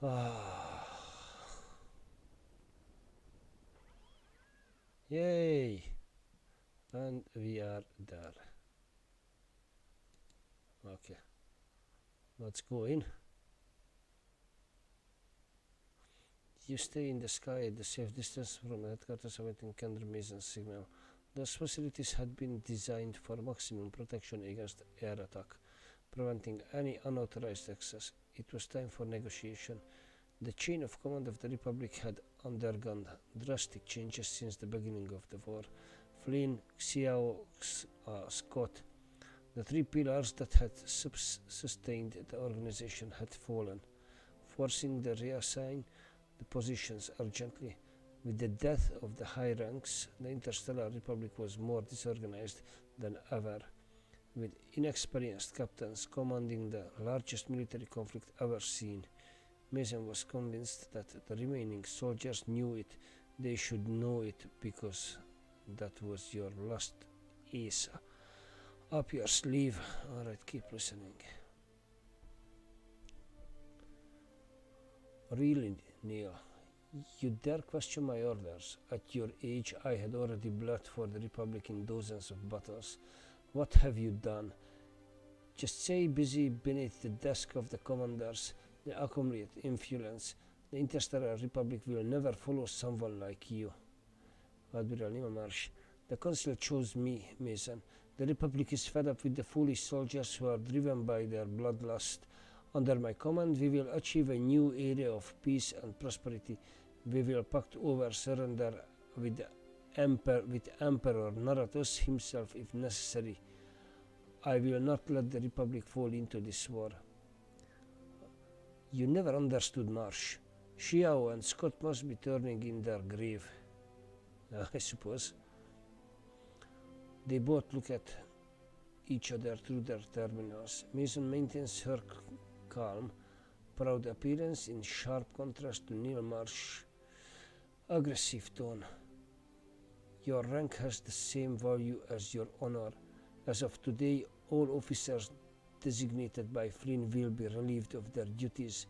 Ah. Yay! And we are there. Okay. Let's go in. You stay in the sky at a safe distance from the headquarters awaiting Kendra Mason's signal. Those facilities had been designed for maximum protection against air attack, preventing any unauthorized access. It was time for negotiation. The chain of command of the Republic had undergone drastic changes since the beginning of the war. Flynn, Xiao, Scott, the three pillars that had sustained the organization had fallen, forcing the reassign the positions urgently. With the death of the high ranks, the Interstellar Republic was more disorganized than ever, with inexperienced captains commanding the largest military conflict ever seen. Mason was convinced that the remaining soldiers knew it. They should know it because that was your last ace up your sleeve. Alright, keep listening. Really, Neil, you dare question my orders? At your age, I had already bled for the Republic in dozens of battles. What have you done? Just stay busy beneath the desk of the commanders. They accumulate influence. The Interstellar Republic will never follow someone like you. Admiral Nimamarsh, the Council chose me, Mason. The Republic is fed up with the foolish soldiers who are driven by their bloodlust. Under my command, we will achieve a new era of peace and prosperity. We will pact over surrender with Emperor Naratos himself if necessary. I will not let the Republic fall into this war. You never understood Marsh. Xiao and Scott must be turning in their grave. I suppose. They both look at each other through their terminals. Mason maintains her calm, proud appearance in sharp contrast to Neil Marsh's aggressive tone. Your rank has the same value as your honor. As of today, all officers designated by Flynn will be relieved of their duties.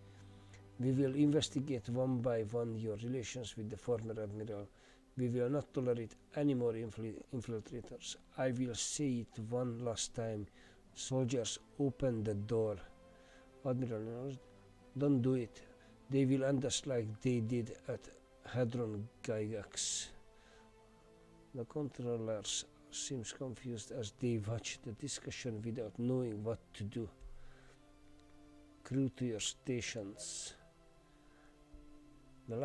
We will investigate one by one your relations with the former admiral. We will not tolerate any more infiltrators. I will say it one last time. Soldiers, open the door. Admiral, don't do it. They will end us like they did at Hadron Gygax. The controllers seems confused as they watch the discussion without knowing what to do. Crew to your stations. The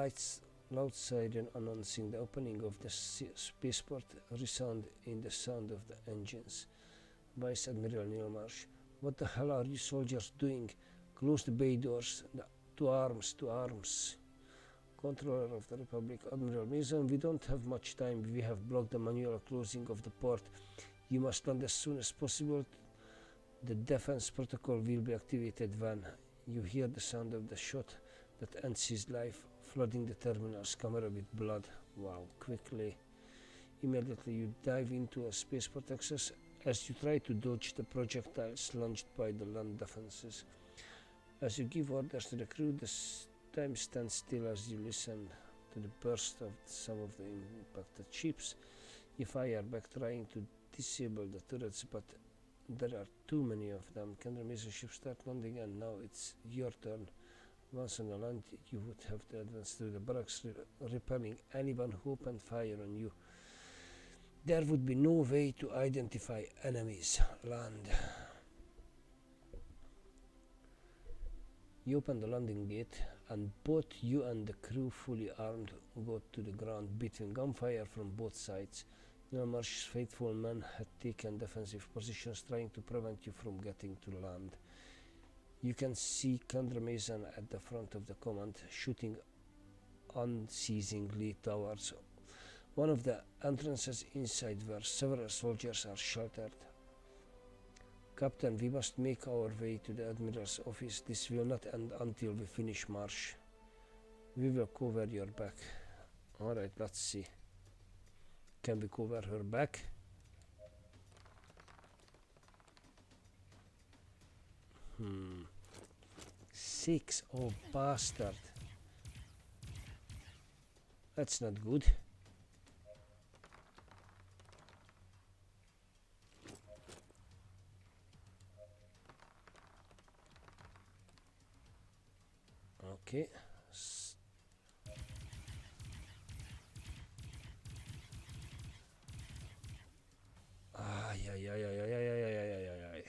loud siren announcing the opening of the spaceport resound in the sound of the engines. Vice Admiral Neil Marsh, what the hell are you soldiers doing? Close the bay doors. To arms, to arms. Controller of the Republic, Admiral Mason, we don't have much time. We have blocked the manual closing of the port. You must land as soon as possible. The defense protocol will be activated when you hear the sound of the shot that ends his life, flooding the terminal's camera with blood. Wow, quickly. Immediately you dive into a spaceport access as you try to dodge the projectiles launched by the land defenses. As you give orders to the crew, the time stands still as you listen to the burst of some of the impacted ships. You fire back trying to disable the turrets, but there are too many of them. Kendra Mason ships start landing and now it's your turn. Once on the land, you would have to advance through the barracks, repelling anyone who opened fire on you. There would be no way to identify enemies. Land. You open the landing gate, and both you and the crew, fully armed, go to the ground between gunfire from both sides. Neil Marsh's faithful men had taken defensive positions trying to prevent you from getting to land. You can see Kendra Mason at the front of the command, shooting unceasingly towards one of the entrances inside where several soldiers are sheltered. Captain, we must make our way to the Admiral's office. This will not end until we finish Marsh. We will cover your back. Alright, let's see. Can we cover her back? 6, oh bastard. That's not good. Okay. Ay, ay, ay, ay, ay, ay, ay, ay, ay, ay, ay.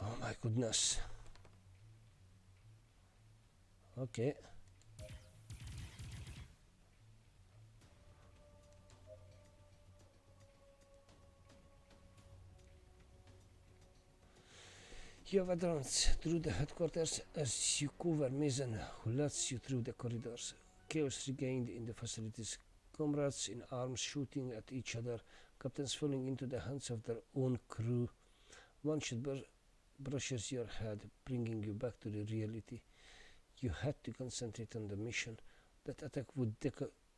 Oh my goodness. Okay. You have advanced through the headquarters as you cover Mason, who leads you through the corridors. Chaos regained in the facilities. Comrades in arms shooting at each other. Captains falling into the hands of their own crew. One shot brushes your head, bringing you back to the reality. You had to concentrate on the mission. That attack would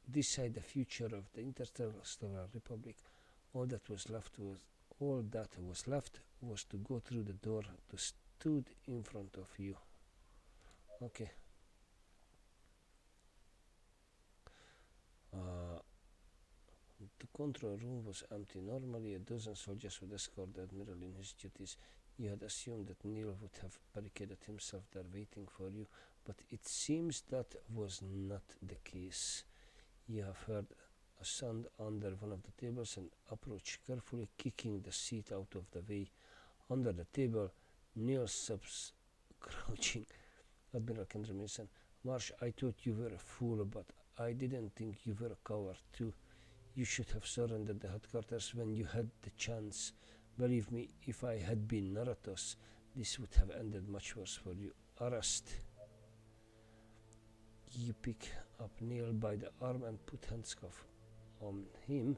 decide the future of the Interstellar Republic. All that was left was to go through the door that stood in front of you. Okay. The control room was empty. Normally a dozen soldiers would escort the Admiral in his duties. You had assumed that Neil would have barricaded himself there waiting for you, but it seems that was not the case. You have heard a sound under one of the tables and approached carefully, kicking the seat out of the way. Under the table, Neil subs crouching. Admiral Kendra Mason. Marsh, I thought you were a fool, but I didn't think you were a coward too. You should have surrendered the headquarters when you had the chance. Believe me, if I had been Naratos, this would have ended much worse for you. Arrest. You pick up Neil by the arm and put handcuffs on him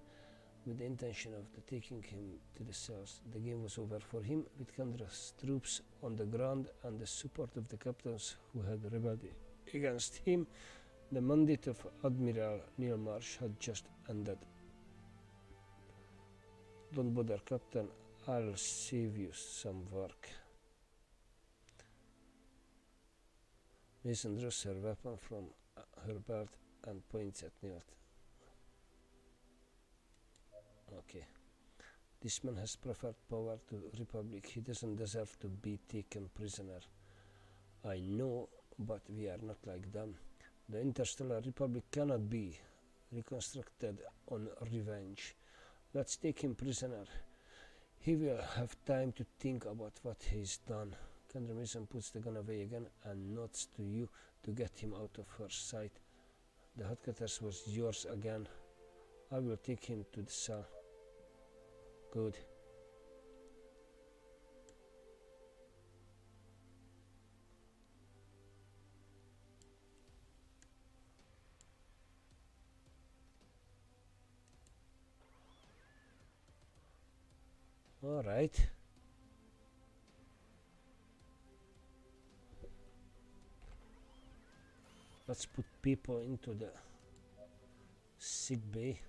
with the intention of taking him to the cells. The game was over for him, with Kendra's troops on the ground and the support of the captains who had rebelled against him. The mandate of Admiral Neil Marsh had just ended. Don't bother, Captain. I'll save you some work. Mason draws her weapon from her belt and points at Neil. Okay. This man has preferred power to Republic. He doesn't deserve to be taken prisoner. I know, but we are not like them. The Interstellar Republic cannot be reconstructed on revenge. Let's take him prisoner. He will have time to think about what he's done. Kendra Mason puts the gun away again and nods to you to get him out of her sight. The headquarters was yours again. I will take him to the cell. Good. All right. Let's put people into the sick bay.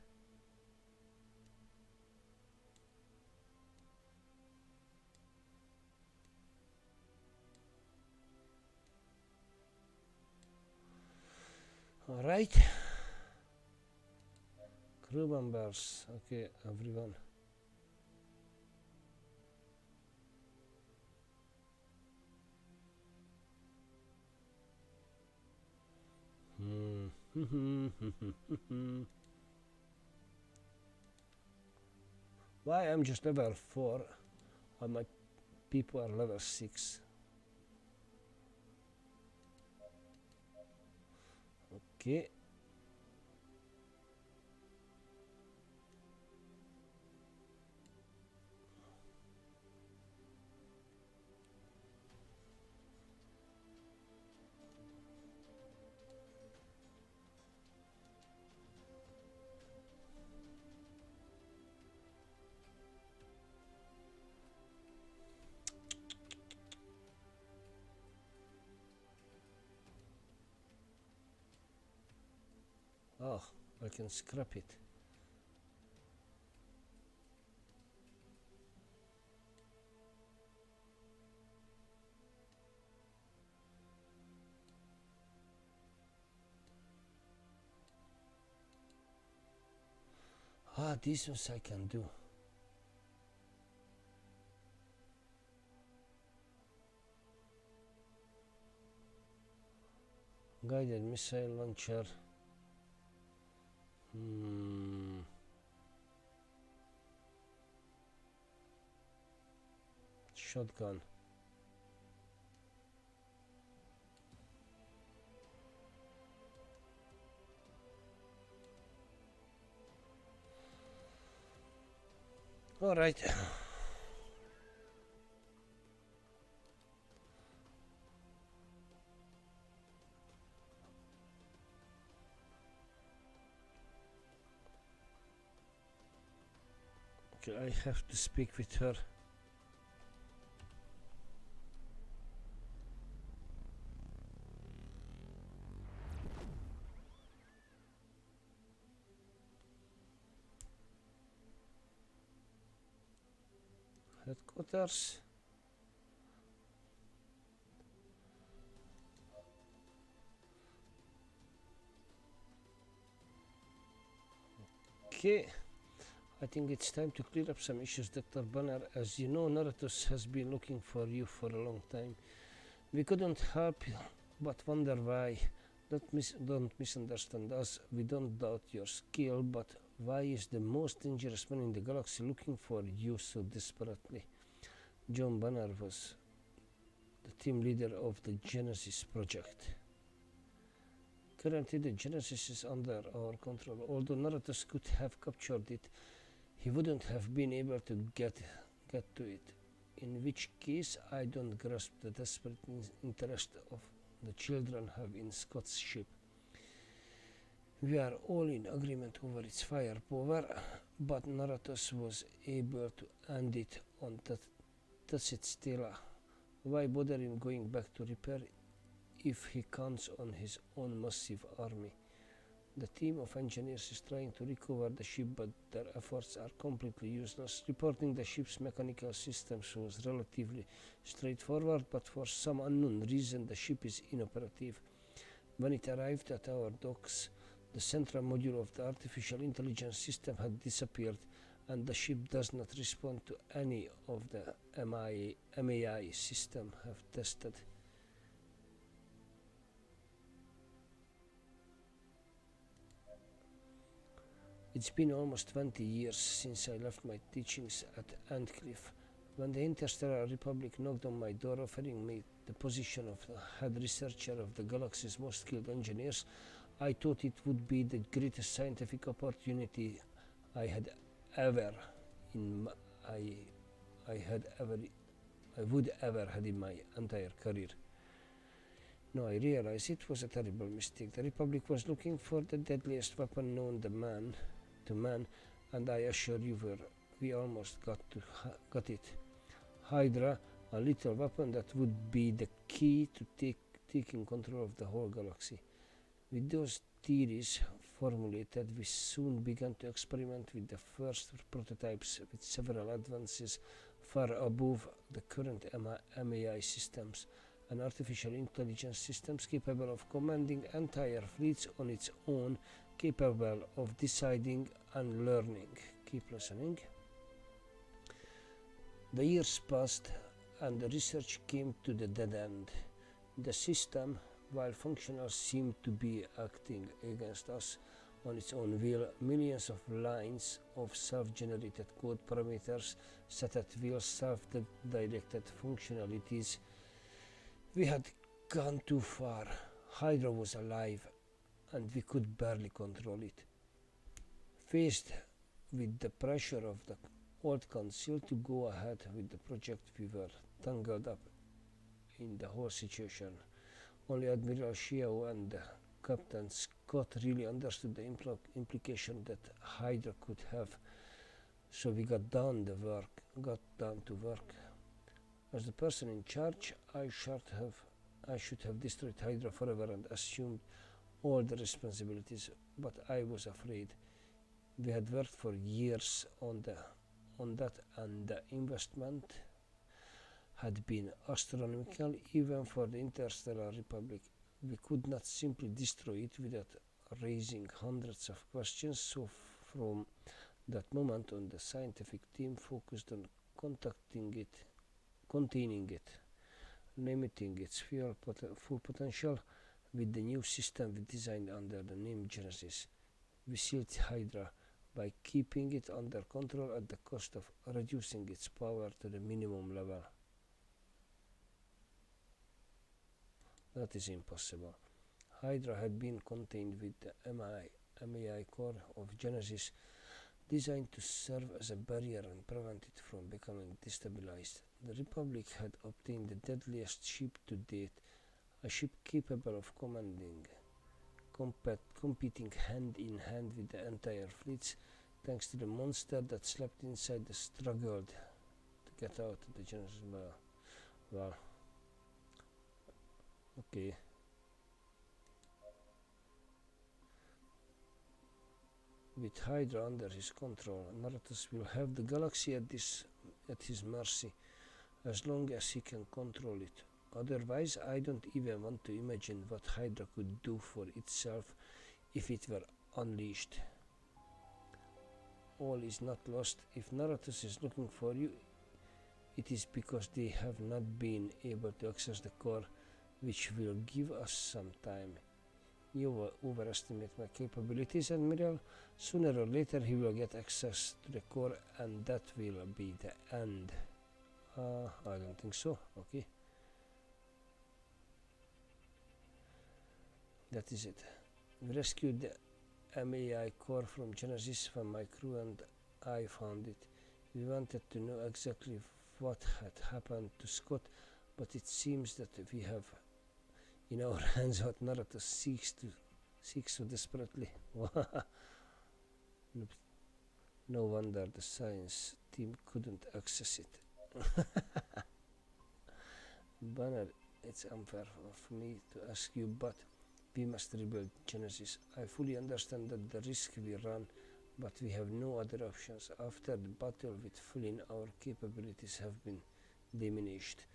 All right. Crew members. Okay, everyone. Why I'm just level 4 and my people are level 6. Okay. Oh, I can scrap it. Ah, these ones I can do. Guided missile launcher. Shotgun. All right. Okay, I have to speak with her. Headquarters. Okay, I think it's time to clear up some issues, Dr. Banner. As you know, Naratus has been looking for you for a long time. We couldn't help but wonder why. Don't misunderstand us. We don't doubt your skill, but why is the most dangerous man in the galaxy looking for you so desperately? John Banner was the team leader of the Genesis project. Currently, the Genesis is under our control. Although Naratus could have captured it, he wouldn't have been able to get to it. In which case, I don't grasp the desperate interest of the children have in Scott's ship. We are all in agreement over its firepower, but Naratus was able to end it on Tacit Stela. Why bother him going back to repair if he counts on his own massive army? The team of engineers is trying to recover the ship, but their efforts are completely useless. Reporting the ship's mechanical systems was relatively straightforward, but for some unknown reason the ship is inoperative. When it arrived at our docks, the central module of the artificial intelligence system had disappeared, and the ship does not respond to any of the MAI system have tested. It's been almost 20 years since I left my teachings at Antcliffe. When the Interstellar Republic knocked on my door offering me the position of the head researcher of the galaxy's most skilled engineers, I thought it would be the greatest scientific opportunity I would ever had in my entire career. Now I realize it was a terrible mistake. The Republic was looking for the deadliest weapon known to man, and I assure you we almost got it. Hydra, a little weapon that would be the key to taking control of the whole galaxy. With those theories formulated, we soon began to experiment with the first prototypes with several advances far above the current MAI systems, and artificial intelligence systems capable of commanding entire fleets on its own, capable of deciding and learning. Keep listening. The years passed and the research came to the dead end. The system, while functional, seemed to be acting against us on its own will. Millions of lines of self-generated code parameters set at will, self-directed functionalities. We had gone too far. Hydra was alive, and we could barely control it. Faced with the pressure of the old council to go ahead with the project, we were tangled up in the whole situation. Only Admiral Xiao and Captain Scott really understood the implication that Hydra could have, so we got down to work. As the person in charge, I should have destroyed Hydra forever and assumed all the responsibilities, but I was afraid. We had worked for years on that, and the investment had been astronomical even for the Interstellar Republic. We could not simply destroy it without raising hundreds of questions, so from that moment on the scientific team focused on containing it, limiting its full potential with the new system we designed under the name Genesis. We sealed Hydra by keeping it under control at the cost of reducing its power to the minimum level. That is impossible. Hydra had been contained with the MAI core of Genesis, designed to serve as a barrier and prevent it from becoming destabilized. The Republic had obtained the deadliest ship to date, a ship capable of competing hand in hand with the entire fleets, thanks to the monster that slept inside the struggled to get out of the Genesis. Well, okay. With Hydra under his control, Naratus will have the galaxy at his mercy, as long as he can control it. Otherwise, I don't even want to imagine what Hydra could do for itself if it were unleashed. All is not lost. If Naratus is looking for you, it is because they have not been able to access the core, which will give us some time. You overestimate my capabilities, Admiral. Sooner or later he will get access to the core, and that will be the end. I don't think so. Okay. That is it. We rescued the MAI core from Genesis when my crew and I found it. We wanted to know exactly what had happened to Scott, but it seems that we have in our hands what Naratus seeks so desperately. No wonder the science team couldn't access it. Banner, it's unfair of me to ask you, but we must rebuild Genesis. I fully understand that the risk we run, but we have no other options. After the battle with Flynn, our capabilities have been diminished.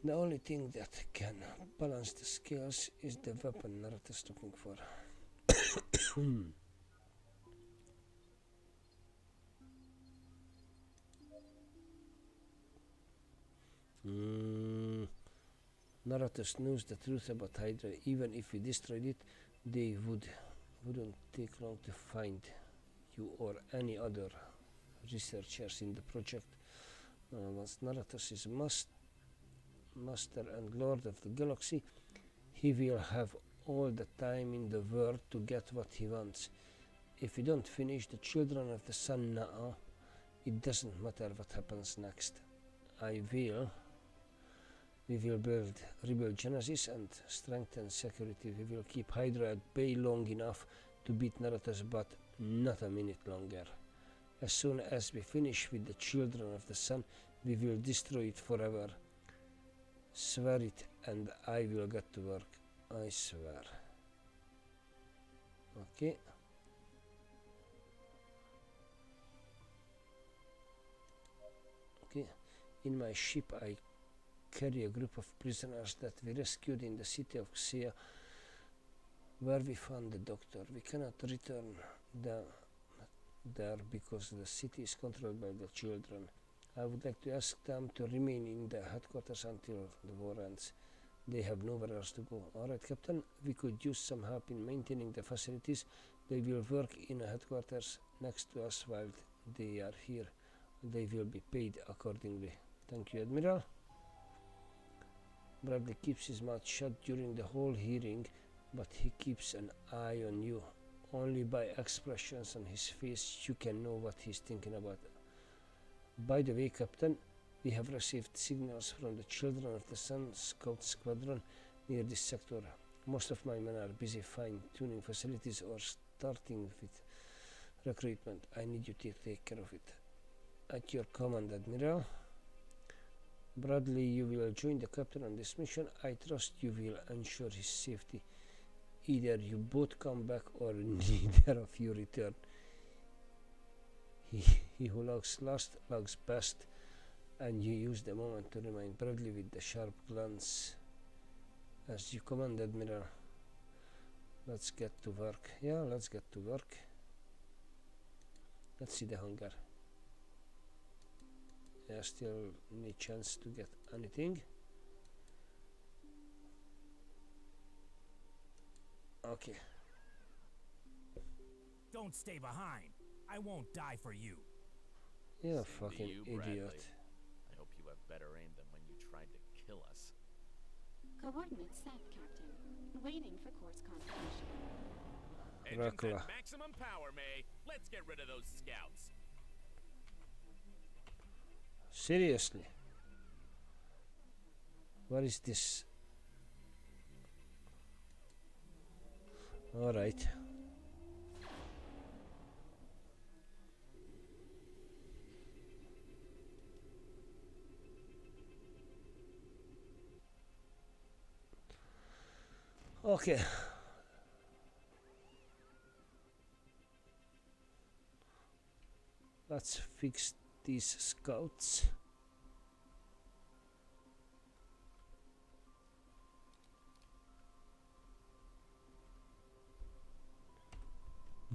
The only thing that can balance the scales is the weapon Naratus is looking for. Naratus knows the truth about Hydra. Even if we destroyed it, they wouldn't take long to find you or any other researchers in the project. Once Naratus is master and lord of the galaxy, he will have all the time in the world to get what he wants. If we don't finish the Children of the Sun now, it doesn't matter what happens next. We will rebuild Genesis and strengthen security. We will keep Hydra at bay long enough to beat Naratus, but not a minute longer. As soon as we finish with the Children of the Sun, we will destroy it forever. Swear it, and I will get to work. I swear. Okay. Okay. In my ship, I carry a group of prisoners that we rescued in the city of Xia, where we found the doctor. We cannot return there because the city is controlled by the children. I would like to ask them to remain in the headquarters until the war ends. They have nowhere else to go. Alright, Captain, we could use some help in maintaining the facilities. They will work in a headquarters next to us while they are here. They will be paid accordingly. Thank you, Admiral. Bradley keeps his mouth shut during the whole hearing, but he keeps an eye on you. Only by expressions on his face you can know what he's thinking about. By the way, Captain, we have received signals from the Children of the Sun Scout Squadron near this sector. Most of my men are busy fine-tuning facilities or starting with recruitment. I need you to take care of it. At your command, Admiral. Bradley, you will join the captain on this mission. I trust you will ensure his safety. either you both come back or neither of you return. He who logs last logs best, and you use the moment to remind Bradley with the sharp glance. As you command, Admiral. Let's get to work. Yeah, let's get to work. Let's see the hunger. Yeah, still need chance to get anything. Okay. Don't stay behind. I won't die for you. Yeah, Same to fucking you, idiot. Bradley. I hope you have better aim than when you tried to kill us. Coordinates set, Captain. Waiting for course confirmation. Engines Dracula. at maximum power, May. Let's get rid of those scouts. Seriously? What is this? Alright. Okay. Let's fix these scouts.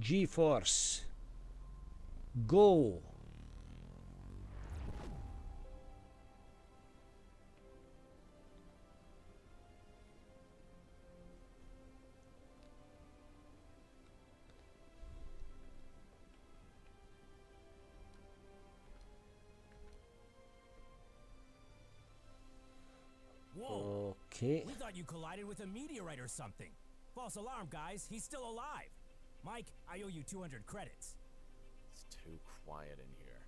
G-force. Go. Whoa! Okay. We thought you collided with a meteorite or something. False alarm, guys. He's still alive. Mike, I owe you 200 credits. It's too quiet in here.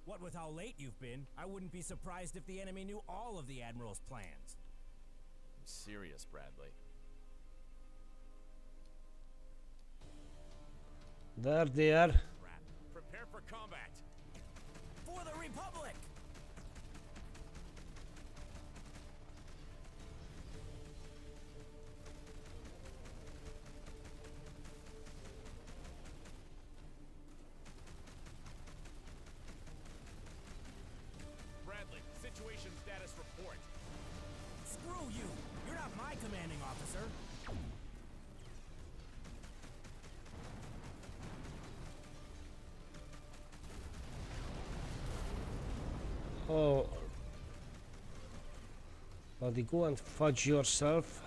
What with how late you've been, I wouldn't be surprised if the enemy knew all of the Admiral's plans. I'm serious, Bradley. There they are. Crap. Prepare for combat. For the Republic! Bradley, situation status report. Screw you! You're not my commanding officer. Oh. Buddy, go and fudge yourself.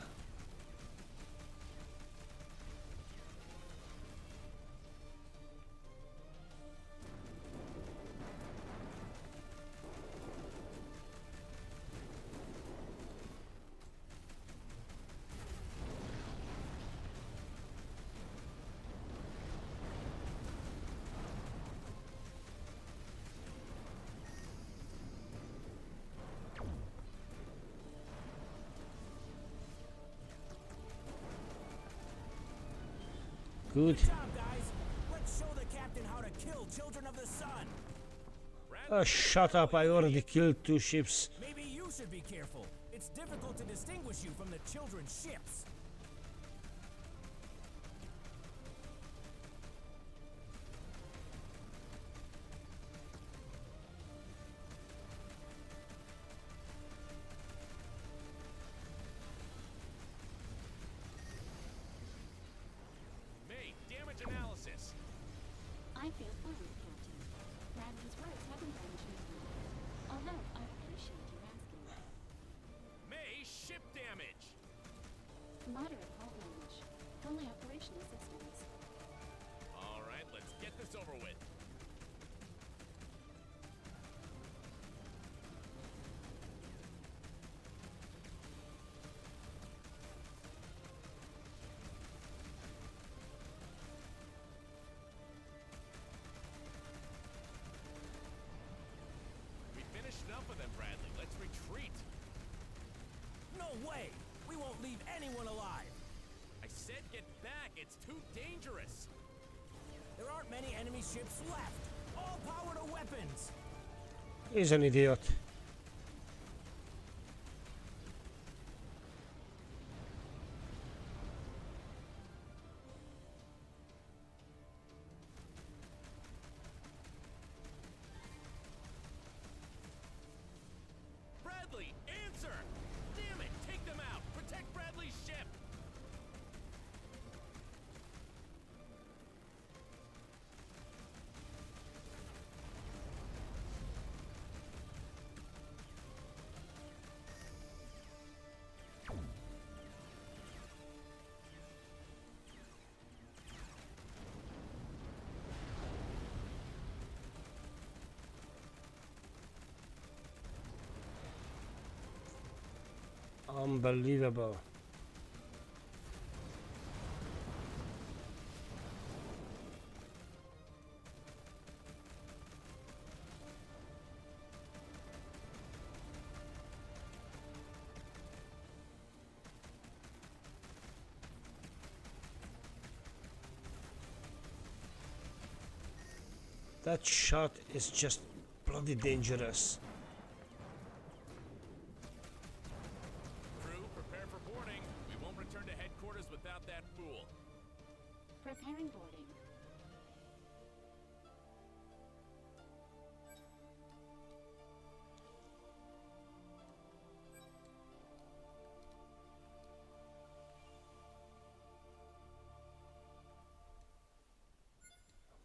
Good. Good job, guys. Let's show the captain how to kill children of the sun. Shut up, I already killed 2 ships. Maybe you should be careful. It's difficult to distinguish you from the children's ships. May, damage analysis. I feel fine, Captain. Bradley's words haven't damaged me. Although I appreciate you asking. May, ship damage. Moderate hull damage. Only operational systems. All right, let's get this over with. We finished enough of them, Bradley. Let's retreat. No way! We won't leave anyone alive. I said get back. It's too dangerous. There aren't many enemy ships left. All power to weapons. He's an idiot. Unbelievable. That shot is just bloody dangerous. Crew, prepare for boarding. We won't return to headquarters without that fool. Preparing boarding.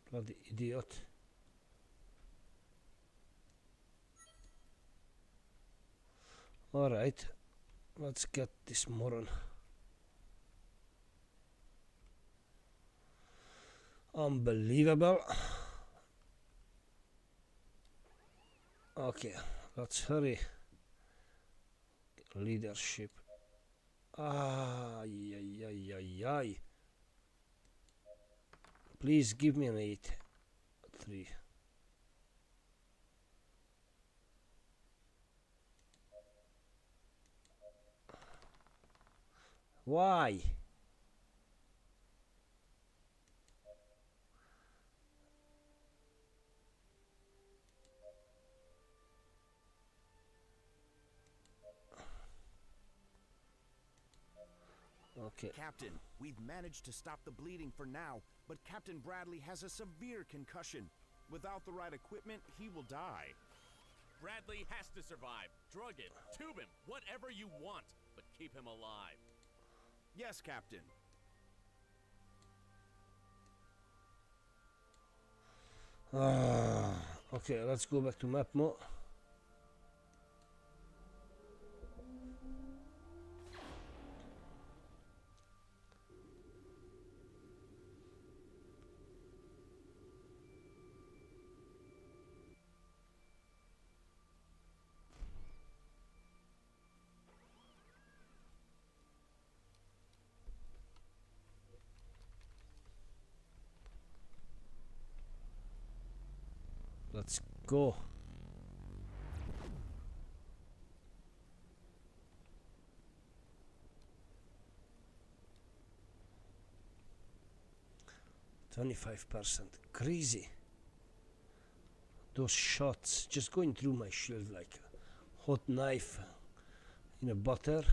Bloody idiot. Alright, let's get this moron. Unbelievable. Okay, let's hurry. Leadership. Ay, ay, ay, ay, ay. Please give me an 8. 3. Why? Okay. Captain, we've managed to stop the bleeding for now, but Captain Bradley has a severe concussion. Without the right equipment, he will die. Bradley has to survive. Drug him, tube him, whatever you want, but keep him alive. Yes, Captain. Okay, let's go back to map mode. Let's go. %, crazy. Those shots just going through my shield like a hot knife in a butter.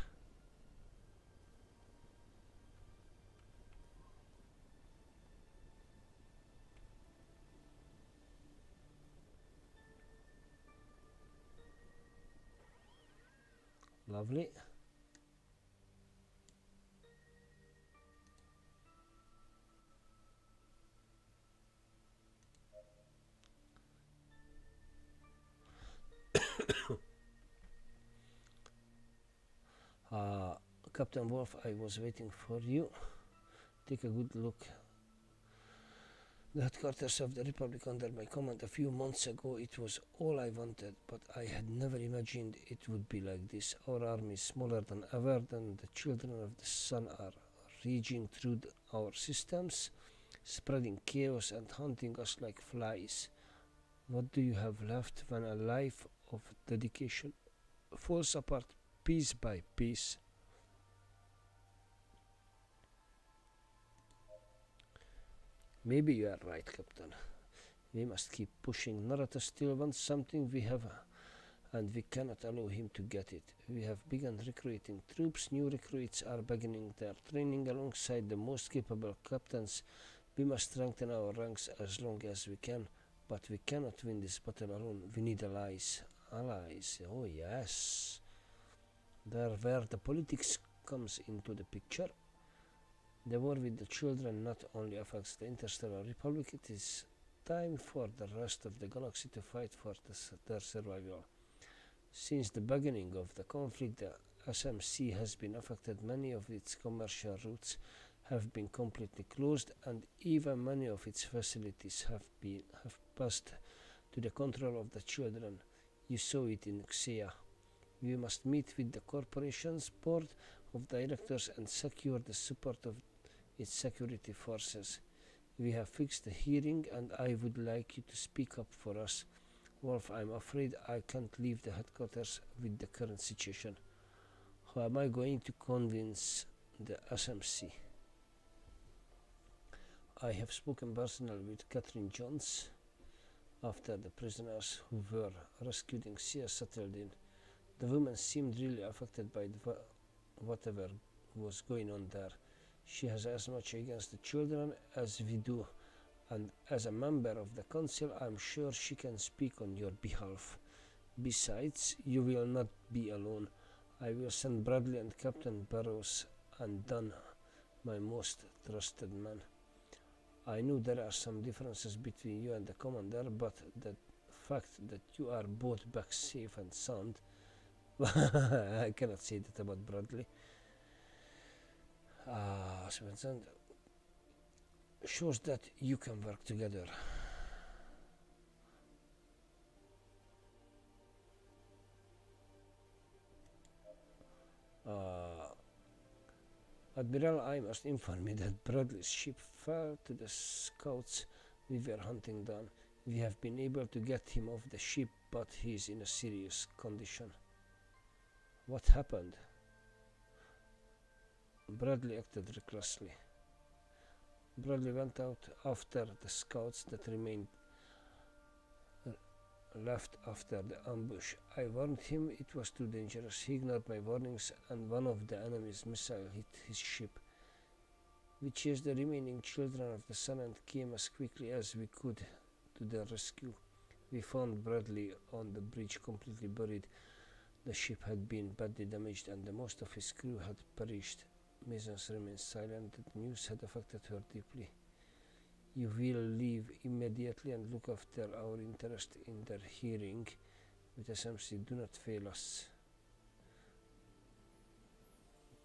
Lovely. Captain Wolf, I was waiting for you. Take a good look. The headquarters of the Republic under my command a few months ago, it was all I wanted, but I had never imagined it would be like this. Our army is smaller than ever, and the children of the sun are raging through our systems, spreading chaos and hunting us like flies. What do you have left when a life of dedication falls apart piece by piece? Maybe you are right, Captain. We must keep pushing. Narata still wants something we have, and we cannot allow him to get it. We have begun recruiting troops. New recruits are beginning their training alongside the most capable captains. We must strengthen our ranks as long as we can, but we cannot win this battle alone. We need allies. Allies, oh yes. There where the politics comes into the picture. The war with the children not only affects the Interstellar Republic, it is time for the rest of the galaxy to fight for their survival. Since the beginning of the conflict, the SMC has been affected. Many of its commercial routes have been completely closed, and even many of its facilities have passed to the control of the children. You saw it in Xia. We must meet with the corporation's board of directors and secure the support of its security forces. We have fixed the hearing and I would like you to speak up for us. Wolf, I'm afraid I can't leave the headquarters with the current situation. How am I going to convince the SMC? I have spoken personally with Catherine Jones after the prisoners who were rescued in Sia settled in. The woman seemed really affected by whatever was going on there. She has as much against the children as we do, and as a member of the council, I'm sure she can speak on your behalf. Besides, you will not be alone. I will send Bradley and Captain Burrows and Dunn, my most trusted man. I know there are some differences between you and the commander, but the fact that you are both back safe and sound, I cannot say that about Bradley, shows that you can work together. Admiral, I must inform you that Bradley's ship fell to the scouts we were hunting down. We have been able to get him off the ship, but he is in a serious condition. What happened? Bradley acted recklessly. Bradley went out after the scouts that remained left after the ambush. I warned him it was too dangerous. He ignored my warnings and one of the enemy's missiles hit his ship. We chased the remaining children of the sun and came as quickly as we could to their rescue. We found Bradley on the bridge completely buried. The ship had been badly damaged and the most of his crew had perished. Masons remained silent. The news had affected her deeply. You will leave immediately and look after our interest in their hearing with SMC. Do not fail us.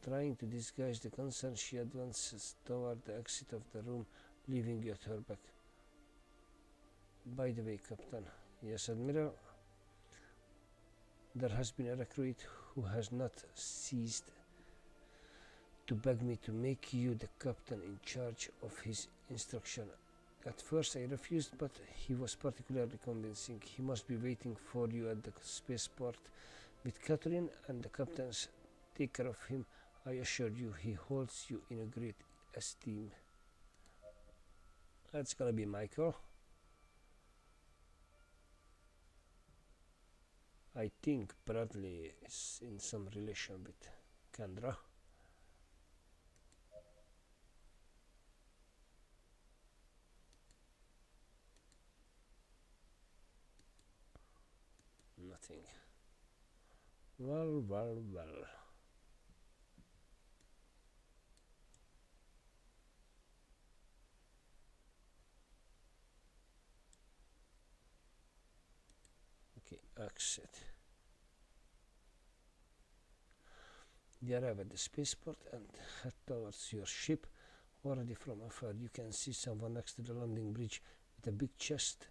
Trying to disguise the concern, she advances toward the exit of the room, leaving you at her back. By the way, Captain. Yes, Admiral. There has been a recruit who has not ceased to beg me to make you the captain in charge of his instruction. At first I refused, but he was particularly convincing. He must be waiting for you at the spaceport with Catherine and the captains. Take care of him. I assure you he holds you in a great esteem. That's gonna be Michael. I think Bradley is in some relation with Kendra. Nothing. Well. Okay, exit. You arrive at the spaceport and head towards your ship. Already from afar you can see someone next to the landing bridge with a big chest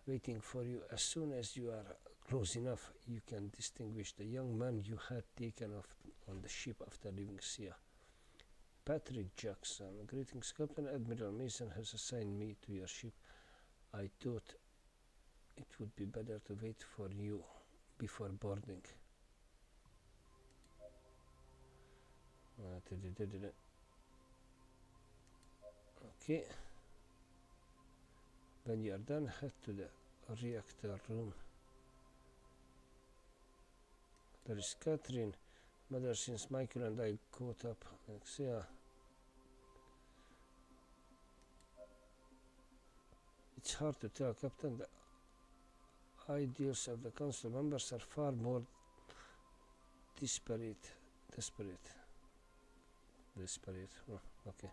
waiting for you. As soon as you are close enough, you can distinguish the young man you had taken off on the ship after leaving Sia. Patrick Jackson. Greetings, Captain. Admiral Mason has assigned me to your ship. I thought it would be better to wait for you before boarding. Okay. When you are done, head to the reactor room. There is Catherine. Mother, since Michael and I caught up. Yeah. It's hard to tell, Captain. The ideals of the council members are far more desperate. Oh, okay.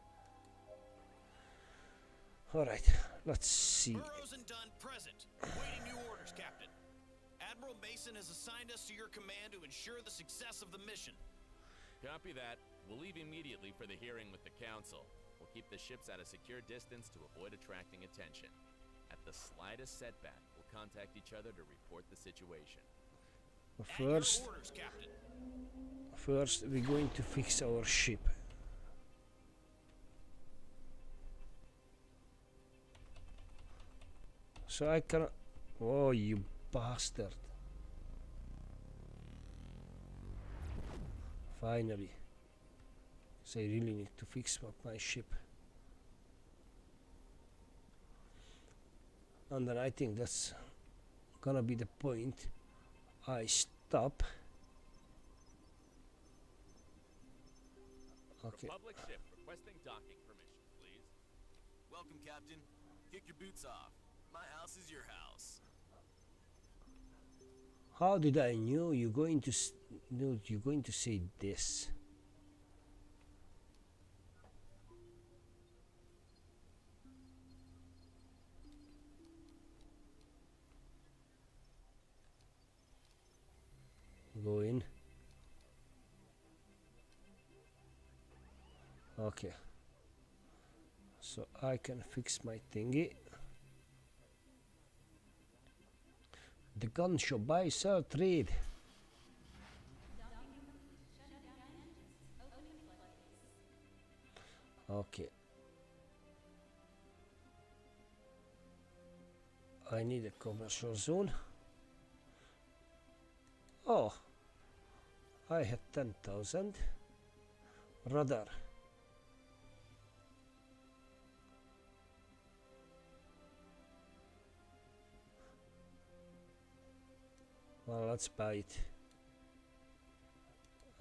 Alright, let's see. Burrows and Dunn present. Waiting new orders, Captain. Admiral Mason has assigned us to your command to ensure the success of the mission. Copy that. We'll leave immediately for the hearing with the council. We'll keep the ships at a secure distance to avoid attracting attention. At the slightest setback, we'll contact each other to report the situation. But At your first, orders, Captain. we're going to fix our ship. So I can. Oh, you bastard! Finally. So I really need to fix up my ship. And then I think that's gonna be the point I stop. Okay. Republic ship requesting docking permission, please. Welcome, Captain. Kick your boots off. My house is your house. How did I know you're going to know you're going to say this? Go in. Okay. So I can fix my thingy. The gun shop, buy, sell, trade. Okay. I need a commercial zone. Oh, I had 10,000. Radar. Well, let's buy it.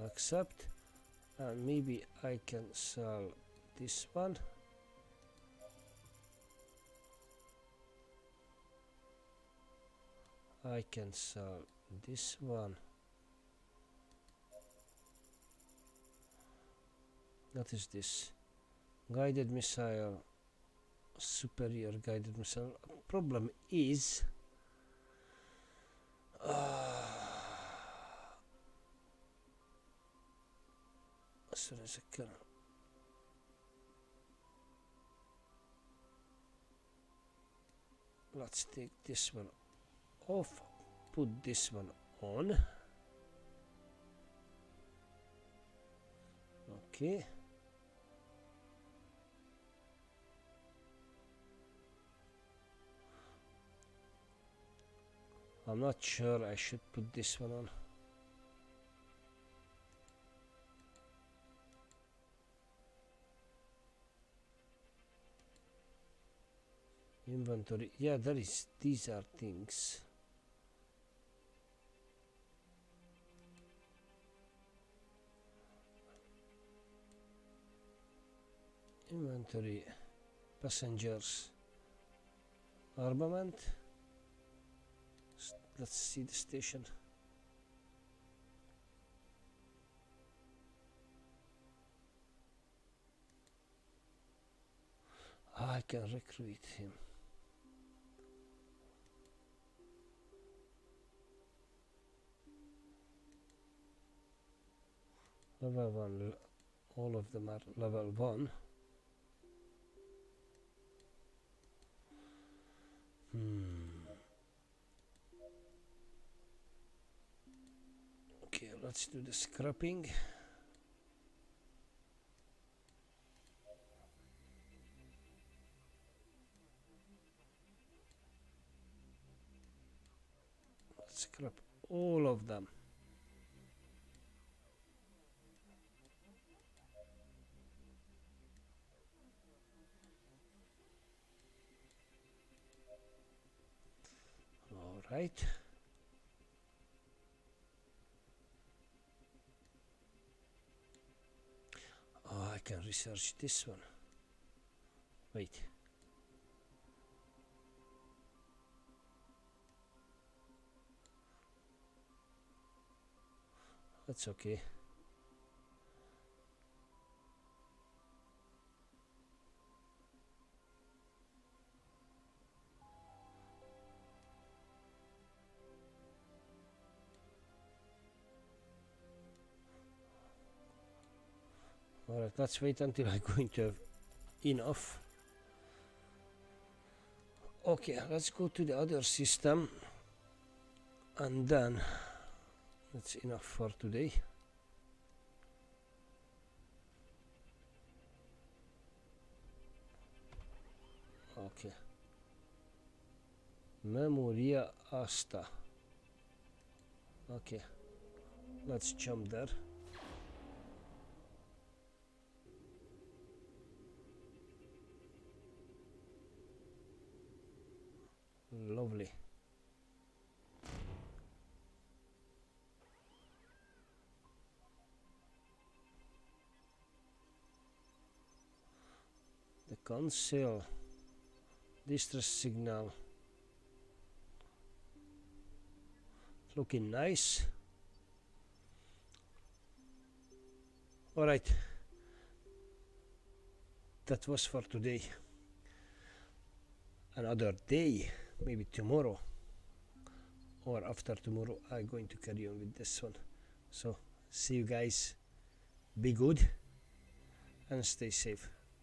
Accept. And maybe I can sell this one. I can sell this one. What is this? Guided missile. Superior guided missile. Problem is so there's a kernel. Let's take this one off, put this one on. Okay. I'm not sure I should put this one on. Inventory. Yeah, there is. These are things. Inventory. Passengers. Armament. Let's see the station. I can recruit him. Level 1, all of them are level 1. Okay, let's do the scrapping. Let's scrap all of them. All right. Oh, I can research this one. Wait. That's okay. Alright, let's wait until I'm going to have enough. Okay, let's go to the other system and then That's enough for today. Okay. Memoria Asta. Okay. Let's jump there. Lovely. The console. Distress signal. Looking nice. Alright. That was for today. Another day, maybe tomorrow or after tomorrow, I'm going to carry on with this one. So, see you guys. Be good and stay safe.